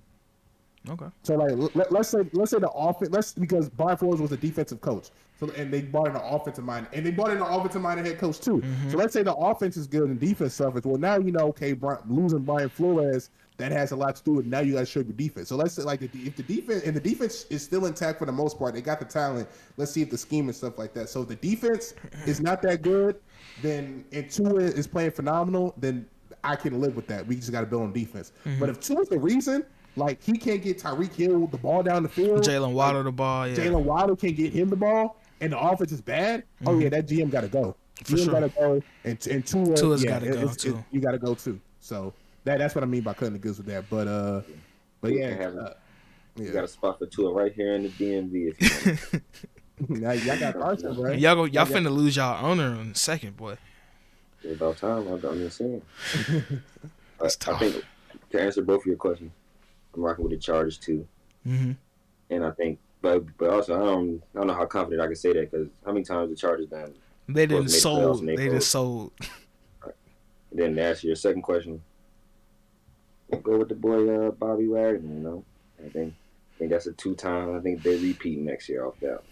Okay. So like let's say the offense because Brian Flores was a defensive coach. So and they brought in an offensive mind and they brought in an offensive minded head coach too. So let's say the offense is good and defense suffers. Well now okay, losing Brian Flores that has a lot to do with now you got to show your defense. So let's say like if the defense is still intact for the most part, they got the talent. Let's see if the scheme and stuff like that. So if the defense is not that good, then and Tua is playing phenomenal, then I can live with that. We just got to build on defense. But if Tua is the reason. Like, he can't get Tyreek Hill the ball down the field. Jalen Waddle the ball, yeah. Jalen Waddle can't get him the ball, and the offense is bad. Oh, yeah, that GM got to go. GM got to go, and Tua's got to go, too. You got to go, too. So, that's what I mean by cutting the goods with that. But yeah. You got a spot for Tua right here in the DMV if you want. Now, y'all got Arsenal, right? Y'all finna lose y'all owner in a second, boy. It's about time. I'm just saying. That's tough. I think to answer both of your questions, I'm rocking with the Chargers too, and I think, but also I don't know how confident I can say that because how many times the Chargers done they didn't sold. They just sold. Right. Then to answer your second question, I'll go with the boy Bobby Wagner. You know, I think that's a 2-time. I think they repeat next year off that.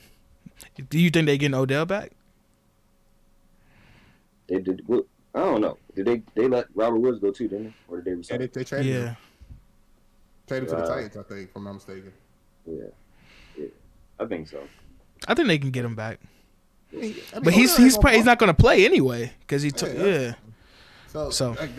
Do you think they getting Odell back? They did. Well, I don't know. Did they let Robert Woods go too? Didn't they? Or did they resign? They traded him. Yeah. Traded to the Titans, I think, if I'm not mistaken. Yeah, I think so. I think they can get him back. I mean, But he's not going to play anyway because he took So like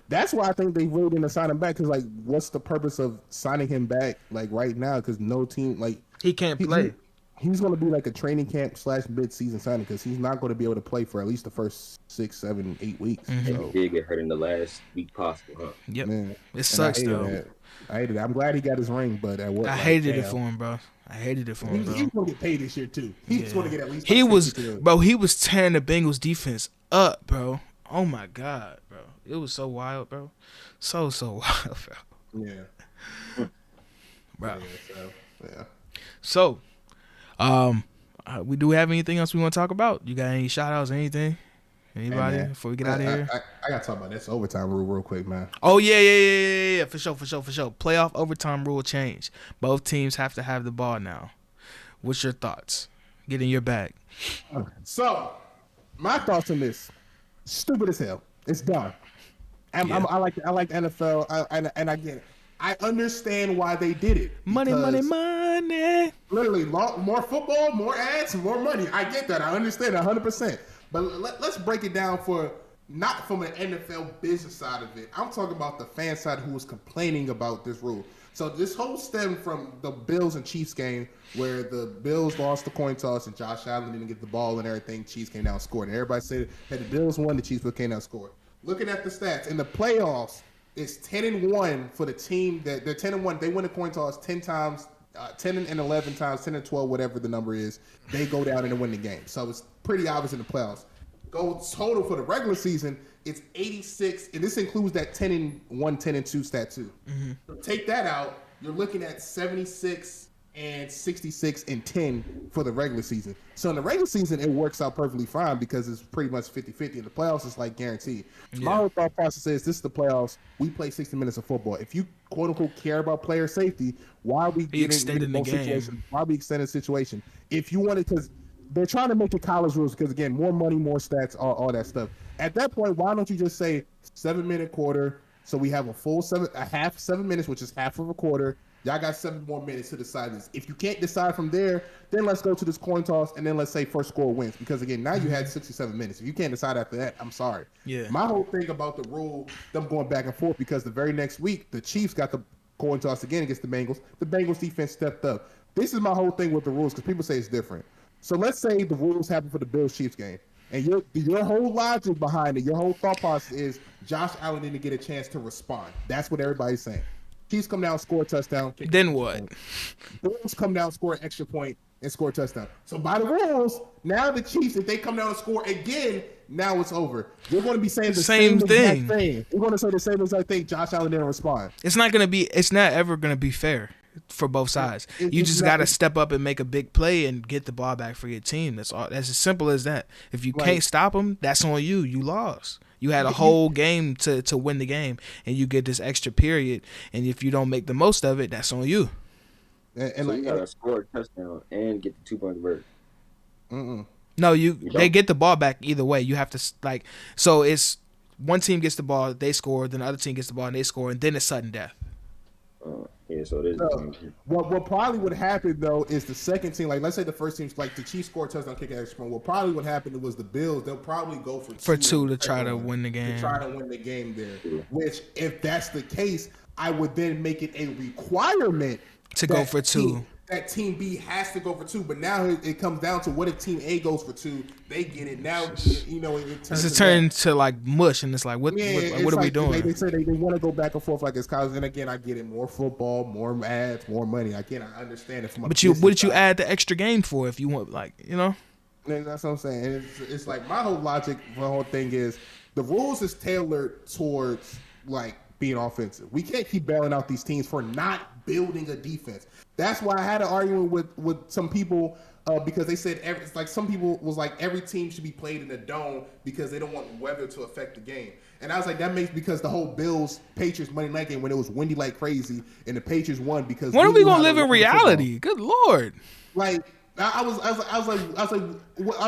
that's why I think they really didn't sign him back because like what's the purpose of signing him back like right now because no team like he can't play. He's going to be like a training camp / mid-season signing because he's not going to be able to play for at least the first 6, 7, 8 weeks. So. He did get hurt in the last week possible. Huh? Yep. Man. It sucks though. I hated it. I'm glad he got his ring, but I hated it for him, bro. I hated it for him, bro. He's going to get paid this year too. He's going to get at least. He was tearing the Bengals defense up, bro. Oh my god, bro. It was so wild, bro. So wild, bro. Yeah. Bro. Yeah. So, we do have anything else we want to talk about? You got any shout outs, anything? Anybody before we get out of here? I got to talk about this overtime rule real quick, man. Oh, yeah. For sure. Playoff overtime rule change. Both teams have to have the ball now. What's your thoughts? Get in your bag. So, my thoughts on this. Stupid as hell. It's dumb. I like the NFL, and I get it. I understand why they did it. Money. Literally, more football, more ads, more money. I get that. I understand 100%. But let's break it down not from an NFL business side of it. I'm talking about the fan side who was complaining about this rule. So this whole stemmed from the Bills and Chiefs game where the Bills lost the coin toss and Josh Allen didn't get the ball and everything. Chiefs came down and scored. And everybody said, hey, the Bills won, the Chiefs came down and scored. Looking at the stats, in the playoffs, It's 10-1 for the team that they're 10-1. They win the coin toss 10 times, 10 and 11 times, 10 and 12, whatever the number is. They go down and win the game. So it's pretty obvious in the playoffs. Go total for the regular season, it's 86, and this includes that 10-1, 10-2 stat too. Mm-hmm. So take that out, you're looking at 76 and 66 and 10 for the regular season. So in the regular season, it works out perfectly fine because it's pretty much 50-50. In the playoffs, it's like guaranteed. Yeah. My whole thought process is this is the playoffs. We play 60 minutes of football. If you quote unquote care about player safety, why are we extending the game? Situation? Why are we extending the situation? If you want it, because they're trying to make the college rules because, again, more money, more stats, all that stuff. At that point, why don't you just say 7-minute quarter so we have a half 7 minutes, which is half of a quarter. Y'all got 7 more minutes to decide this. If you can't decide from there, then let's go to this coin toss, and then let's say first score wins. Because, again, now you had 67 minutes. If you can't decide after that, I'm sorry. Yeah. My whole thing about the rule, them going back and forth, because the very next week, the Chiefs got the coin toss again against the Bengals. The Bengals defense stepped up. This is my whole thing with the rules, because people say it's different. So let's say the rules happen for the Bills-Chiefs game, and your whole logic behind it, your whole thought process is Josh Allen didn't get a chance to respond. That's what everybody's saying. Chiefs come down, score a touchdown. Then what? Bills come down, score an extra point, and score a touchdown. So by the rules, now the Chiefs, if they come down and score again, now it's over. You're going to be saying the same thing. You're going to say the same exact thing. Josh Allen didn't respond. It's not ever going to be fair for both sides. You just got to step up and make a big play and get the ball back for your team. That's all. That's as simple as that. If you can't stop them, that's on you. You lost. You had a whole game to win the game, and you get this extra period. And if you don't make the most of it, that's on you. And so you got to score a touchdown and get the 2-point conversion. No, they get the ball back either way. You have to so it's one team gets the ball, they score, then the other team gets the ball and they score, and then it's sudden death. Yeah, so it is. What probably would happen though is the second team, like let's say the first team's like the Chiefs score a touchdown, kick an extra point. What probably would happen was the Bills, they'll probably go for two to try to win the game. To try to win the game there. Which, if that's the case, I would then make it a requirement to go for two. That team B has to go for two, but now it comes down to what if team A goes for two, they get it. Now, it turns to like mush, and it's like, what are we doing? They say they want to go back and forth like it's college, and again, I get it. More football, more ads, more money. I understand it from. But what did you add the extra game for if you want, That's what I'm saying. It's like my whole logic, my whole thing is the rules is tailored towards like being offensive. We can't keep bailing out these teams for not building a defense. That's why I had an argument with some people because they said some people was like every team should be played in a dome because they don't want weather to affect the game. And I was like, that makes because the whole Bills Patriots Monday night game when it was windy like crazy and the Patriots won because when are we gonna live in reality? Good Lord! Like I was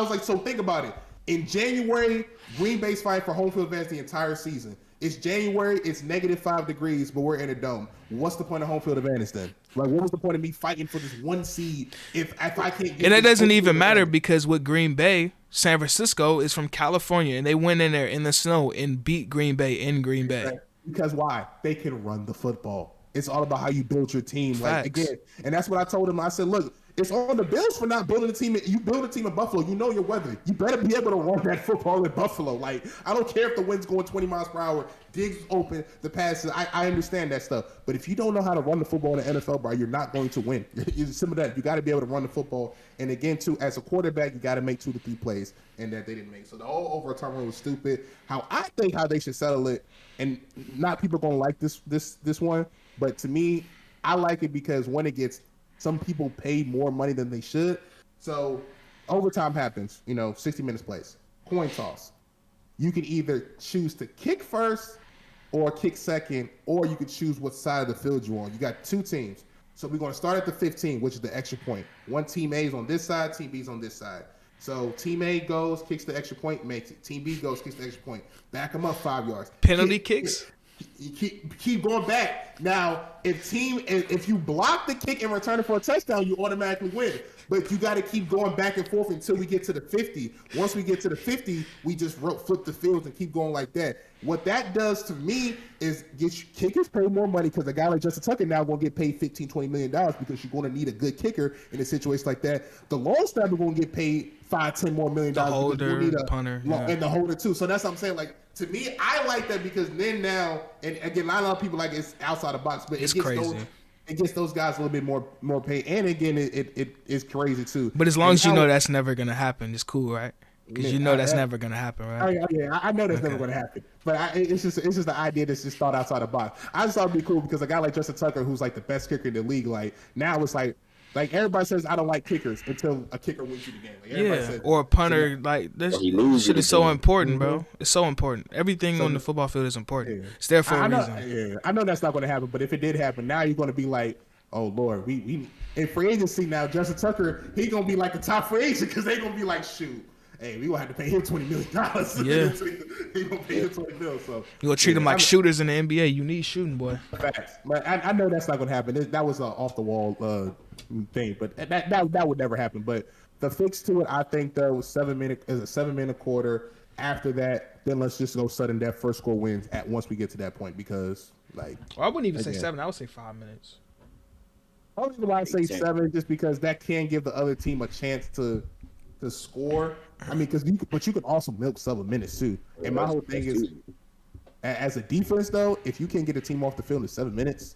like, so think about it. In January, Green Bay's fighting for home field advantage the entire season. It's January, it's -5 degrees, but we're in a dome. What's the point of home field advantage then? Like, what was the point of me fighting for this one seed if I can't get And it doesn't even matter because with Green Bay, San Francisco is from California, and they went in there in the snow and beat Green Bay in Green Bay. Because why? They can run the football. It's all about how you build your team. Like, again, and that's what I told him. I said, look, it's on the Bills for not building a team. You build a team in Buffalo, you know your weather. You better be able to run that football in Buffalo. Like, I don't care if the wind's going 20 miles per hour, Diggs open, the passes. I understand that stuff. But if you don't know how to run the football in the NFL, bro, you're not going to win. It's simple that. You got to be able to run the football. And again, too, as a quarterback, you got to make 2 to 3 plays, and that they didn't make. So the whole overtime rule was stupid. How they should settle it, and not people going to like this one, but to me, I like it because when it gets some people paid more money than they should. So overtime happens, 60 minutes plays. Coin toss. You can either choose to kick first or kick second, or you can choose what side of the field you're on. You got 2 teams. So we're going to start at the 15, which is the extra point. One team A is on this side, team B is on this side. So team A goes, kicks the extra point, makes it. Team B goes, kicks the extra point. Back them up 5 yards. Penalty kicks? You keep going back. Now, if you block the kick and return it for a touchdown, you automatically win. But you got to keep going back and forth until we get to the 50. Once we get to the 50, we just flip the fields and keep going like that. What that does to me is get kickers pay more money because a guy like Justin Tucker now going to get paid $15-20 million because you're going to need a good kicker in a situation like that. The long snapper going to get paid $5-10 more million. The holder, need a punter, and the holder too. So that's what I'm saying. Like, to me, I like that because then now, and again, not a lot of people like it's outside the box, but it's crazy. It gets those guys a little bit more pay, and again, it is crazy too. But as long as you know that's never gonna happen, it's cool, right? Because you know that's never gonna happen, right? I know that's never gonna happen. But it's just the idea that's just thought outside the box. I just thought it'd be cool because a guy like Justin Tucker, who's like the best kicker in the league, like now it's like everybody says I don't like kickers until a kicker wins you the game. Like, says, or a punter. Like this shit is so important, bro. It's so important. Everything on the football field is important. Yeah. It's there for a reason. Yeah, I know that's not going to happen, but if it did happen, now you're going to be like, oh Lord, we in free agency now. Justin Tucker, he going to be like the top free agent because they going to be like, shoot. Hey, we gonna have to pay him $20 million. Yeah, he gonna pay him $20 million. So you gonna treat them like shooters in the NBA. You need shooting, boy. Facts. But I know that's not gonna happen. That was an off the wall thing, but that would never happen. But the fix to it, I think, though, was 7 minutes is a 7 minute quarter. After that, then let's just go sudden death. First score wins at once we get to that point because I wouldn't even say 7. I would say 5 minutes. Only why I say 7 just because that can give the other team a chance to score. I mean, but you can also milk 7 minutes too. And my whole thing is, as a defense though, if you can't get a team off the field in 7 minutes,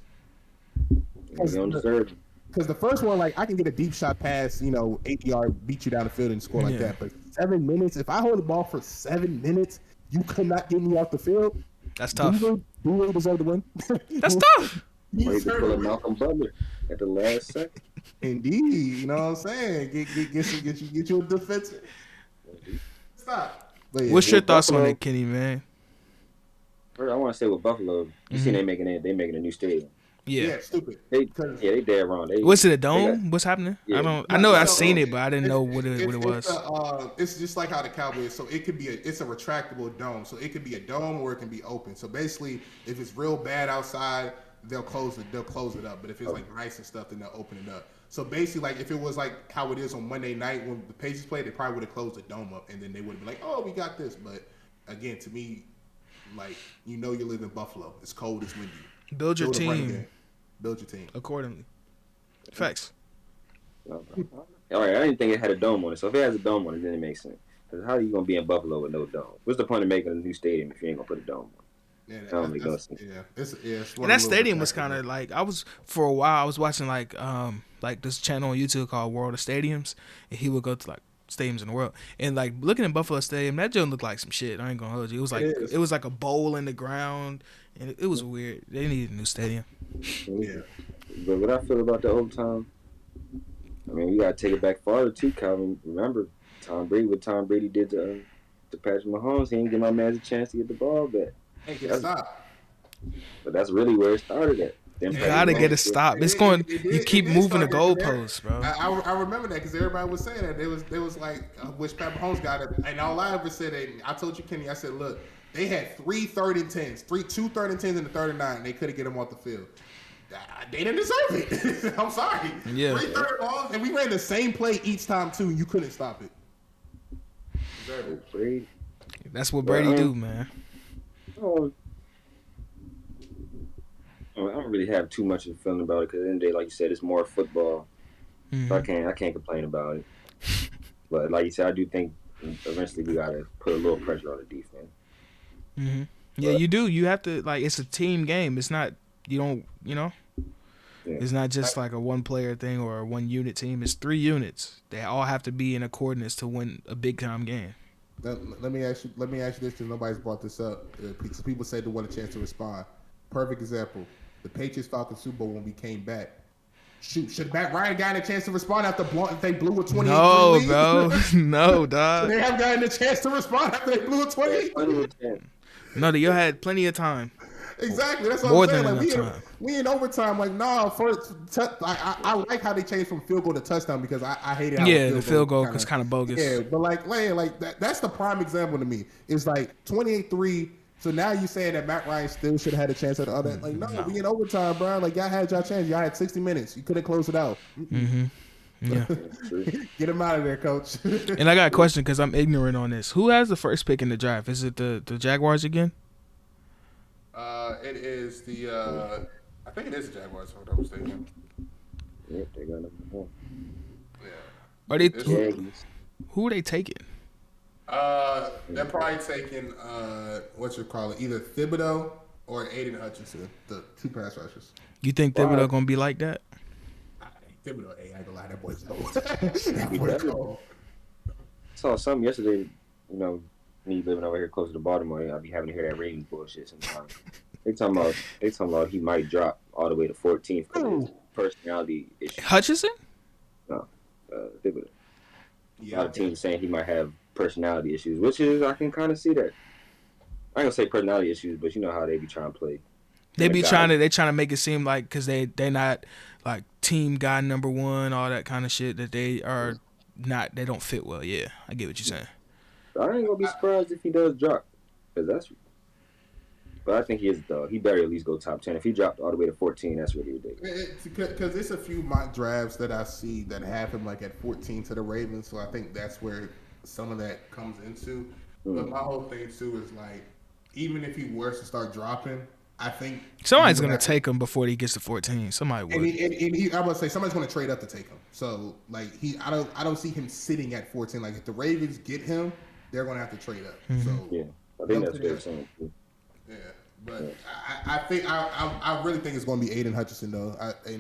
because the first one, like I can get a deep shot pass, 80-yard, beat you down the field and score like that. But 7 minutes, if I hold the ball for 7 minutes, you could not get me off the field. That's tough. Who really deserve to win? That's tough. Wait to pull a Malcolm Butler at the last second. Indeed, you know what I'm saying? Get you a defensive. Stop. What's your thoughts on it, Kenny, man? First, I want to say with Buffalo, you seen they making a new stadium. Yeah, stupid. They dead wrong. What's it, a dome? What's happening? Yeah. I've seen it, but I didn't know what it was. It's just like how the Cowboys. So it could be it's a retractable dome. So it could be a dome or it can be open. So basically, if it's real bad outside, they'll close it up. But if it's like nice and stuff, then they'll open it up. So basically, like if it was like how it is on Monday night when the Patriots played, they probably would have closed the dome up, and then they would have been like, "Oh, we got this." But again, to me, like you live in Buffalo. It's cold. It's windy. Build your team. Build your team accordingly. Facts. All right, I didn't think it had a dome on it. So if it has a dome on it, then it makes sense. Because how are you gonna be in Buffalo with no dome? What's the point of making a new stadium if you ain't gonna put a dome on it? And that stadium was kind of like for a while I was watching like this channel on YouTube called World of Stadiums, and he would go to like stadiums in the world and like looking at Buffalo Stadium, that joint looked like some shit. I ain't gonna hold you. It was like a bowl in the ground, and it was weird. They needed a new stadium. Yeah, but what I feel about the old time, I mean, we gotta take it back farther too, Calvin. Remember what Tom Brady did to Patrick Mahomes? He didn't give my man a chance to get the ball back. Stop. But that's really where it started at. You gotta get a stop. It's going. You keep moving the goalposts, bro. I remember that because everybody was saying that. They was like, I wish Pat Mahomes got it. And all I ever said, I told you, Kenny. I said, look, they had 3 3rd and 10s, 2 3rd and 10s in the 3rd and 9. And they couldn't get them off the field. They didn't deserve it. I'm sorry. Yeah. 3 3rd balls, and we ran the same play each time too. And you couldn't stop it. That's what Brady do, man. I don't really have too much of a feeling about it because at the end of the day, like you said, it's more football. So I can't complain about it. But like you said, I do think eventually we gotta put a little pressure on the defense. Mm-hmm. Yeah, you do. You have to it's a team game. It's not It's not just like a one player thing or a 1 unit team. It's 3 units. They all have to be in accordance to win a big time game. Let me ask you this because nobody's brought this up. People said they want a chance to respond. Perfect example. The Patriots-Falcons Super Bowl when we came back. Shoot, should Matt Ryan gotten a chance to respond after they blew a 28-3 No, bro. No, dog. They have gotten a chance to respond after they blew a 28-3. No, you had plenty of time. Exactly. That's what More I'm saying. than Like, enough time. We in overtime. Like, nah, I like how they changed from field goal to touchdown because I hated how the field goal was kind of bogus. Yeah, but like that's the prime example to me. It's like 28-3. So now you saying that Matt Ryan still should have had a chance at the other? Like, no, we in overtime, bro. Like, y'all had y'all chance. Y'all had 60 minutes. You couldn't close it out. Yeah. Get him out of there, coach. And I got a question because I'm ignorant on this. Who has the first pick in the draft? Is it the Jaguars again? It is the. I think it is the Jaguars. If I'm not mistaken. Yep, they got number 1. Yeah. Are they? Aggies. Who are they taking? They're probably taking what you call it, either Thibodeau or Aiden Hutchinson, the 2 pass rushers. You think Thibodeau gonna be like that? Thibodeau, I ain't gonna lie, that boy's cold. That boy's cold. Saw something yesterday. You know, me living over here close to Baltimore, I'll be having to hear that ratings bullshit sometimes. They talking about he might drop all the way to 14th because of his personality issues. Hutchinson? No, Thibodeau. Yeah, A lot of teams saying he might have personality issues, which is I can kind of see that. I ain't gonna say personality issues, but you know how they be trying to play. They trying to make it seem like because they not like team guy number 1, all that kind of shit that they are not. They don't fit well. Yeah, I get what you're saying. I ain't gonna be surprised if he does drop, because But I think he is though. He better at least go top 10. If he dropped all the way to 14, that's really ridiculous. Because there's a few mock drafts that I see that have him like at 14 to the Ravens, so I think that's where some of that comes into. But my whole thing too is like, even if he were to start dropping, I think Somebody's gonna take him before he gets to 14. Somebody would. And I would say somebody's gonna trade up to take him. So like I don't see him sitting at 14. Like if the Ravens get him, they're gonna have to trade up. So yeah, I think that's fair saying. Yeah. But I think I really think it's going to be Aiden Hutchinson though.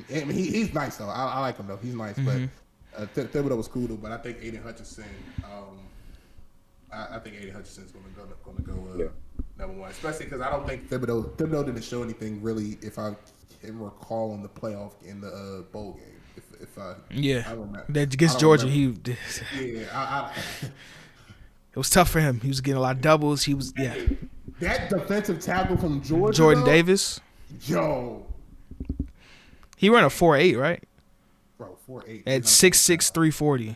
He's nice though. I like him though. He's nice. But Thibodeau was cool though. But I think Aiden Hutchinson. I think Aiden Hutchinson is going to go number 1, especially because I don't think Thibodeau didn't show anything really. If I can recall in the playoff in the bowl game. If I remember. That against Georgia, remember. It was tough for him. He was getting a lot of doubles. He was That defensive tackle from Georgia, Jordan Davis. Yo, he ran a 4.8, right? Bro, 4.8 at 6'6", 340.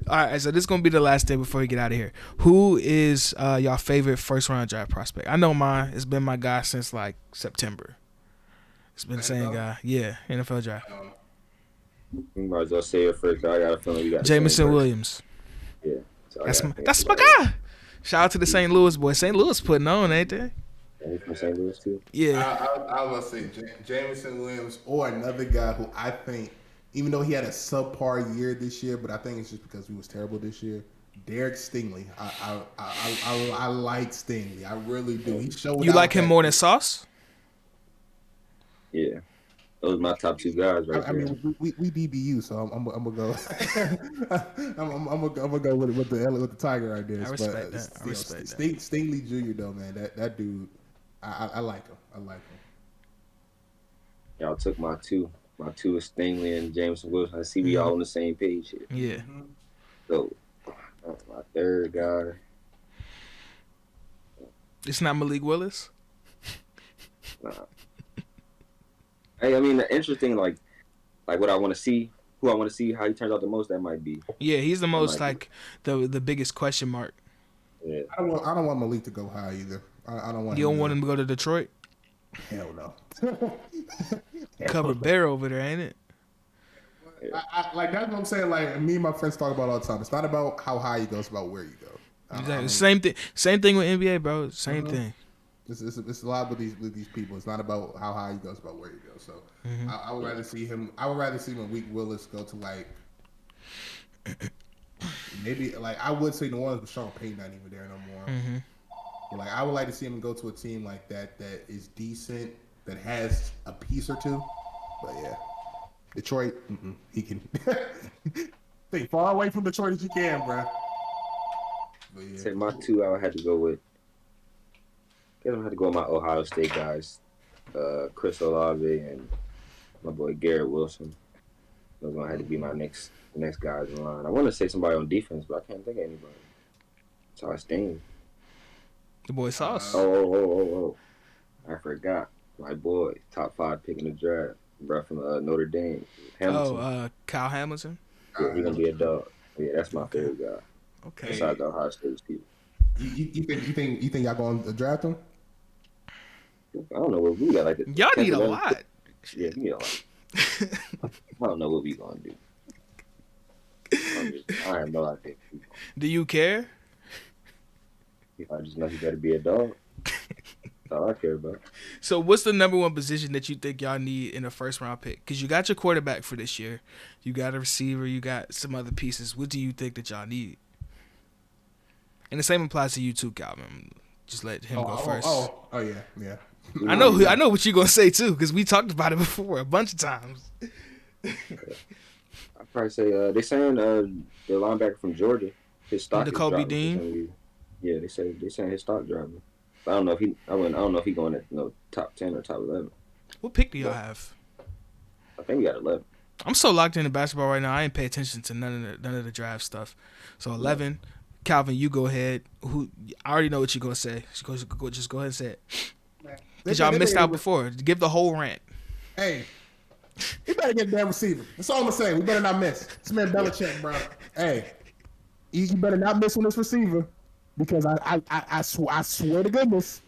All right, so this is gonna be the last thing before we get out of here. Who is y'all favorite first round draft prospect? I know mine. It's been my guy since like September. It's been the same guy. Yeah, NFL draft. You might as well say it first. I got a feeling you got Jamison Williams. Yeah, that's my guy. Shout out to the St. Louis boys. St. Louis putting on, ain't they? He's from St. Louis too. Yeah. I was gonna say Jamison Williams or another guy who I think, even though he had a subpar year this year, but I think it's just because he was terrible this year. Derek Stingley. I like Stingley. I really do. He showed. You like him more than Sauce? Yeah. Those are my top 2 guys right there. I mean, we DBU, so I'm gonna go. I'm gonna go with the Tiger right there. I respect that. I respect that. Stingley Jr. though, man, that dude, I like him. I like him. Y'all took my 2. My 2 is Stingley and Jameson Wilson. I see we all on the same page here. Yeah. So my 3rd guy. It's not Malik Willis. Nah. Hey, I mean, the interesting, like what I want to see, who I want to see, how he turns out the most. That might be. Yeah, he's the most the biggest question mark. Yeah. I don't want Malik to go high either. I don't want. You don't want him to go to Detroit? Hell no. Cover bear over there, ain't it? Like that's what I'm saying. Like me and my friends talk about all the time. It's not about how high you go; it's about where you go. Exactly. Same thing with NBA, bro. Same thing. It's a lot with these people. It's not about how high he goes, about where he goes. So I would rather see him. I would rather see Malik Willis go to like maybe like I would say New Orleans, but Sean Payton not even there no more. But like I would like to see him go to a team like that is decent, that has a piece or two. But yeah, Detroit, he can stay far away from Detroit as you can, bro. But yeah. Say my 2, I would have to go with. I had to go with my Ohio State guys, Chris Olave and my boy Garrett Wilson. Those gonna have to be my next guys in line. I want to say somebody on defense, but I can't think of anybody. So I sting. The boy Sauce. Oh! I forgot my boy, top 5 pick in the draft, bro from Notre Dame. Hamilton. Kyle Hamilton. Yeah, he's gonna be a dog. Yeah, that's my favorite guy. Okay. Besides the Ohio State people. You think y'all going to draft him? I don't know what we got. Like Y'all need a lot. Yeah, we need a lot. I don't know what we gonna do. I have no idea. Do you care? I just know he better be a dog. That's all I care about. So what's the number one position that you think y'all need in a first round pick? Because you got your quarterback for this year. You got a receiver. You got some other pieces. What do you think that y'all need? And the same applies to you too, Calvin. Just let him go first. Yeah. I know what you're gonna say too, because we talked about it before a bunch of times. I'd probably say they saying the linebacker from Georgia, his stock is Kobe dropping. Dean. Yeah, they saying his stock dropping. I don't know if he. I don't know if he going at top 10 or top 11. What pick do y'all have? I think we got 11. I'm so locked into basketball right now. I ain't pay attention to none of the draft stuff. So 11, Calvin, you go ahead. I already know what you're gonna say. Just go ahead and say it. Because y'all missed out before. Give the whole rant. Hey, he better get a damn receiver. That's all I'm gonna say. We better not miss. This man Belichick, bro. Hey, you better not miss on this receiver, because I swear to goodness,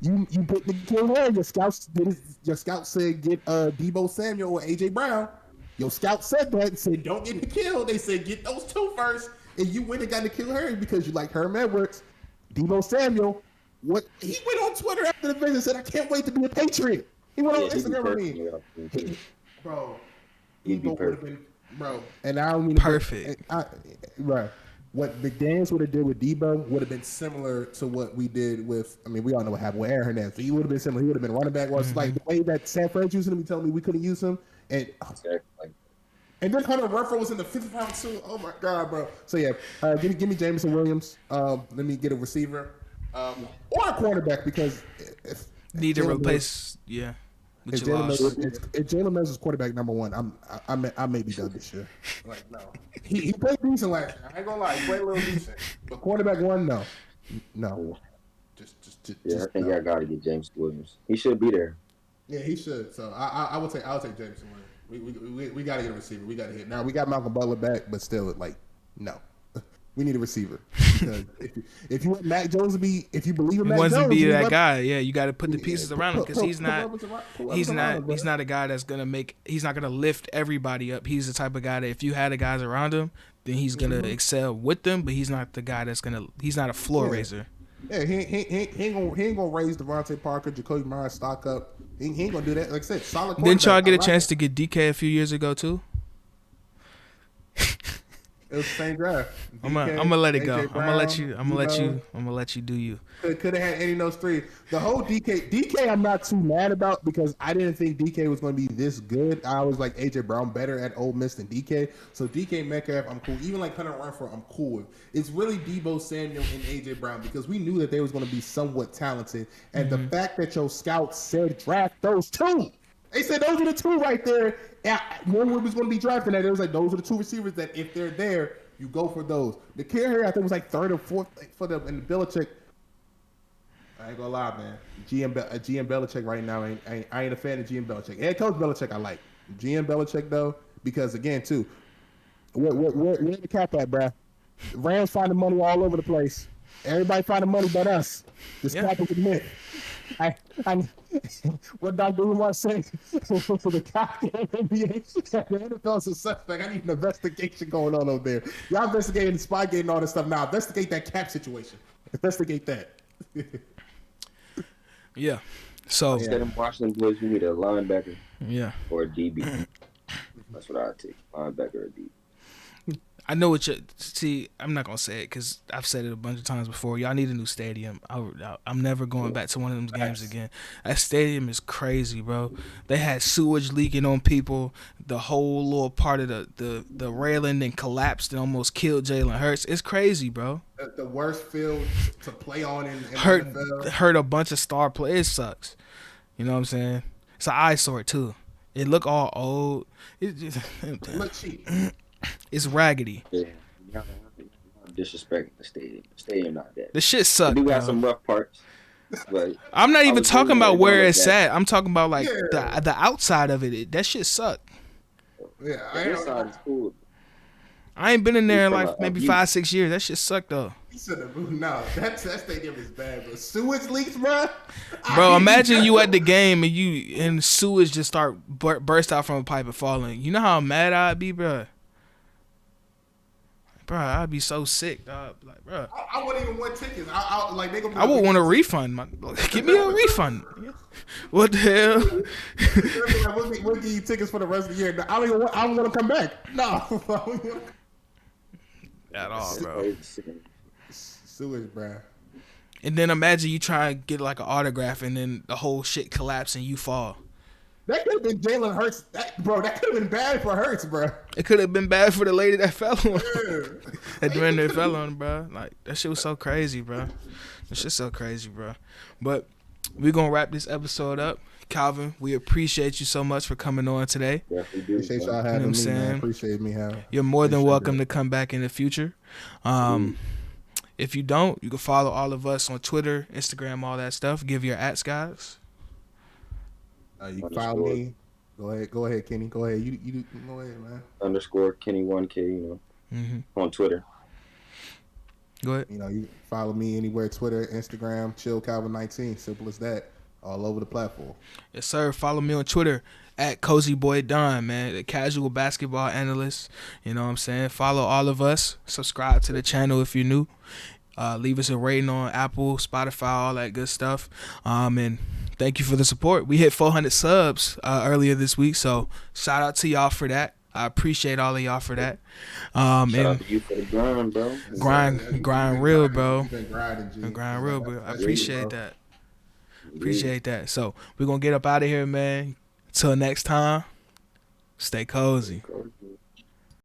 you put the kill there. Your scouts said get Debo Samuel or AJ Brown. Your scout said that and said don't get the kill. They said get those two first, and you went and got the kill Harry because you like Herm Edwards, Debo Samuel. What he went on Twitter after the visit and said, "I can't wait to be a Patriot." He went on Instagram with me, bro. Debo would have been, bro, and I don't mean perfect. Right. What McDaniels would have did with Debo would have been similar to what we did with. I mean, we all know what happened with Aaron Hernandez. He would have been similar. He would have been running back. It's like the way that San Fran used him. He told me we couldn't use him, and and then Hunter Renfrow was in the 5th round too. Oh my god, bro. So yeah, give me Jameson Williams. Let me get a receiver. Or a quarterback, because if need to replace, if Jalen Mills is quarterback number one, I may be done this year. Like no, he played decent last year. I ain't gonna lie, he played a little decent. But quarterback one, no. Just I think I gotta get James Williams. He should be there. Yeah, he should. So I'll take Jameson Williams. We gotta get a receiver. We gotta hit. Now we got Malcolm Butler back, but still, like no. We need a receiver. Because if you want Mac Jones to be, if you believe in Mac Jones, he wants to be that guy. Yeah, you got to put the pieces around him, because he's not a guy that's gonna make. He's not gonna lift everybody up. He's the type of guy that if you had the guys around him, then he's gonna excel with them. But he's not the guy that's gonna. He's not a floor raiser. Yeah, he ain't gonna raise Devontae Parker, Jacoby Myers stock up. He ain't gonna do that. Like I said, solid. Didn't y'all get a chance to get DK a few years ago too? It was the same draft. I'm gonna let it go. I'm gonna let you do you. Could have had any of those three. The whole DK I'm not too mad about, because I didn't think DK was going to be this good. I was like AJ Brown better at Ole Miss than DK. So DK Metcalf, I'm cool. Even like Hunter Renfrow, I'm cool with. It's really Debo Samuel and AJ Brown, because we knew that they was going to be somewhat talented. And the fact that your scouts said draft those two. They said those are the two right there. When we was going to be drafting that, it was like those are the two receivers that if they're there, you go for those. The kid here, I think, was like 3rd or 4th for them. And the Belichick, I ain't gonna lie, man. GM Belichick right now, I ain't a fan of GM Belichick. Head coach Belichick, I like. GM Belichick though, because again, too, where the cap at, bruh? Rams finding money all over the place. Everybody finding money but us. This cap is a myth. What Dr. Umar said for the cap in the NBA, the NFL is a suspect. I need an investigation going on over there. Y'all investigating the spy game and all this stuff now. Investigate that cap situation. Investigate that. Yeah. So instead of Washington Boys, we need a linebacker. Yeah. Or a DB. That's what I'd take. Linebacker or a DB. I know what you see. I'm not gonna say it because I've said it a bunch of times before. Y'all need a new stadium. I'm never going back to one of them games again. That stadium is crazy, bro. They had sewage leaking on people. The whole little part of the railing then collapsed and almost killed Jalen Hurts. It's crazy, bro. The worst field to play on in NFL. Hurt a bunch of star players. It sucks. You know what I'm saying? It's an eyesore too. It look all old. It just look cheap. It's raggedy. Yeah, y'all disrespecting the stadium. The stadium not that. The shit suck. We got some rough parts. But I'm not even talking about where it's at. I'm talking about like the outside of it. That shit suck. Yeah, the inside is cool. I ain't been in We there in from like maybe abuse. 5-6 years. That shit sucked though. He said the no, that stadium is bad, but sewage leaks, bro. Bro, imagine you at the game and sewage just start burst out from a pipe and falling. You know how mad I'd be, bro. Bro, I'd be so sick, dog. Like, bro, I wouldn't even want tickets. Like they gonna. I would want a refund. Give me a refund. What the hell? Like, we'll give you tickets for the rest of the year. I don't want to come back. No. At all, bro. Sewage, bro. And then imagine you try and get like an autograph and then the whole shit collapse and you fall. That could have been Jalen Hurts, bro. That could have been bad for Hurts, bro. It could have been bad for the lady that fell on. That man that fell on, bro. Like that shit was so crazy, bro. That shit's so crazy, bro. But we're gonna wrap this episode up. Calvin, we appreciate you so much for coming on today. Appreciate y'all having me, man. Appreciate me having. You're more than welcome to come back in the future. If you don't, you can follow all of us on Twitter, Instagram, all that stuff. Give your ats, guys. You can follow me. Go ahead, Kenny. Go ahead. You go ahead, man. _ Kenny1K, you know, on Twitter. Go ahead. You know, you follow me anywhere: Twitter, Instagram, ChillCalvin19. Simple as that. All over the platform. Yes, sir. Follow me on Twitter at CozyBoyDon, man, the casual basketball analyst. You know what I'm saying? Follow all of us. Subscribe to the channel if you're new. Leave us a rating on Apple, Spotify, all that good stuff. And thank you for the support. We hit 400 subs earlier this week, so shout out to y'all for that. I appreciate all of y'all for that. Shout out to you for the grind, bro. Grind real, bro. Grind real, bro. I appreciate that. Appreciate that. So we're gonna get up out of here, man. Till next time, stay cozy.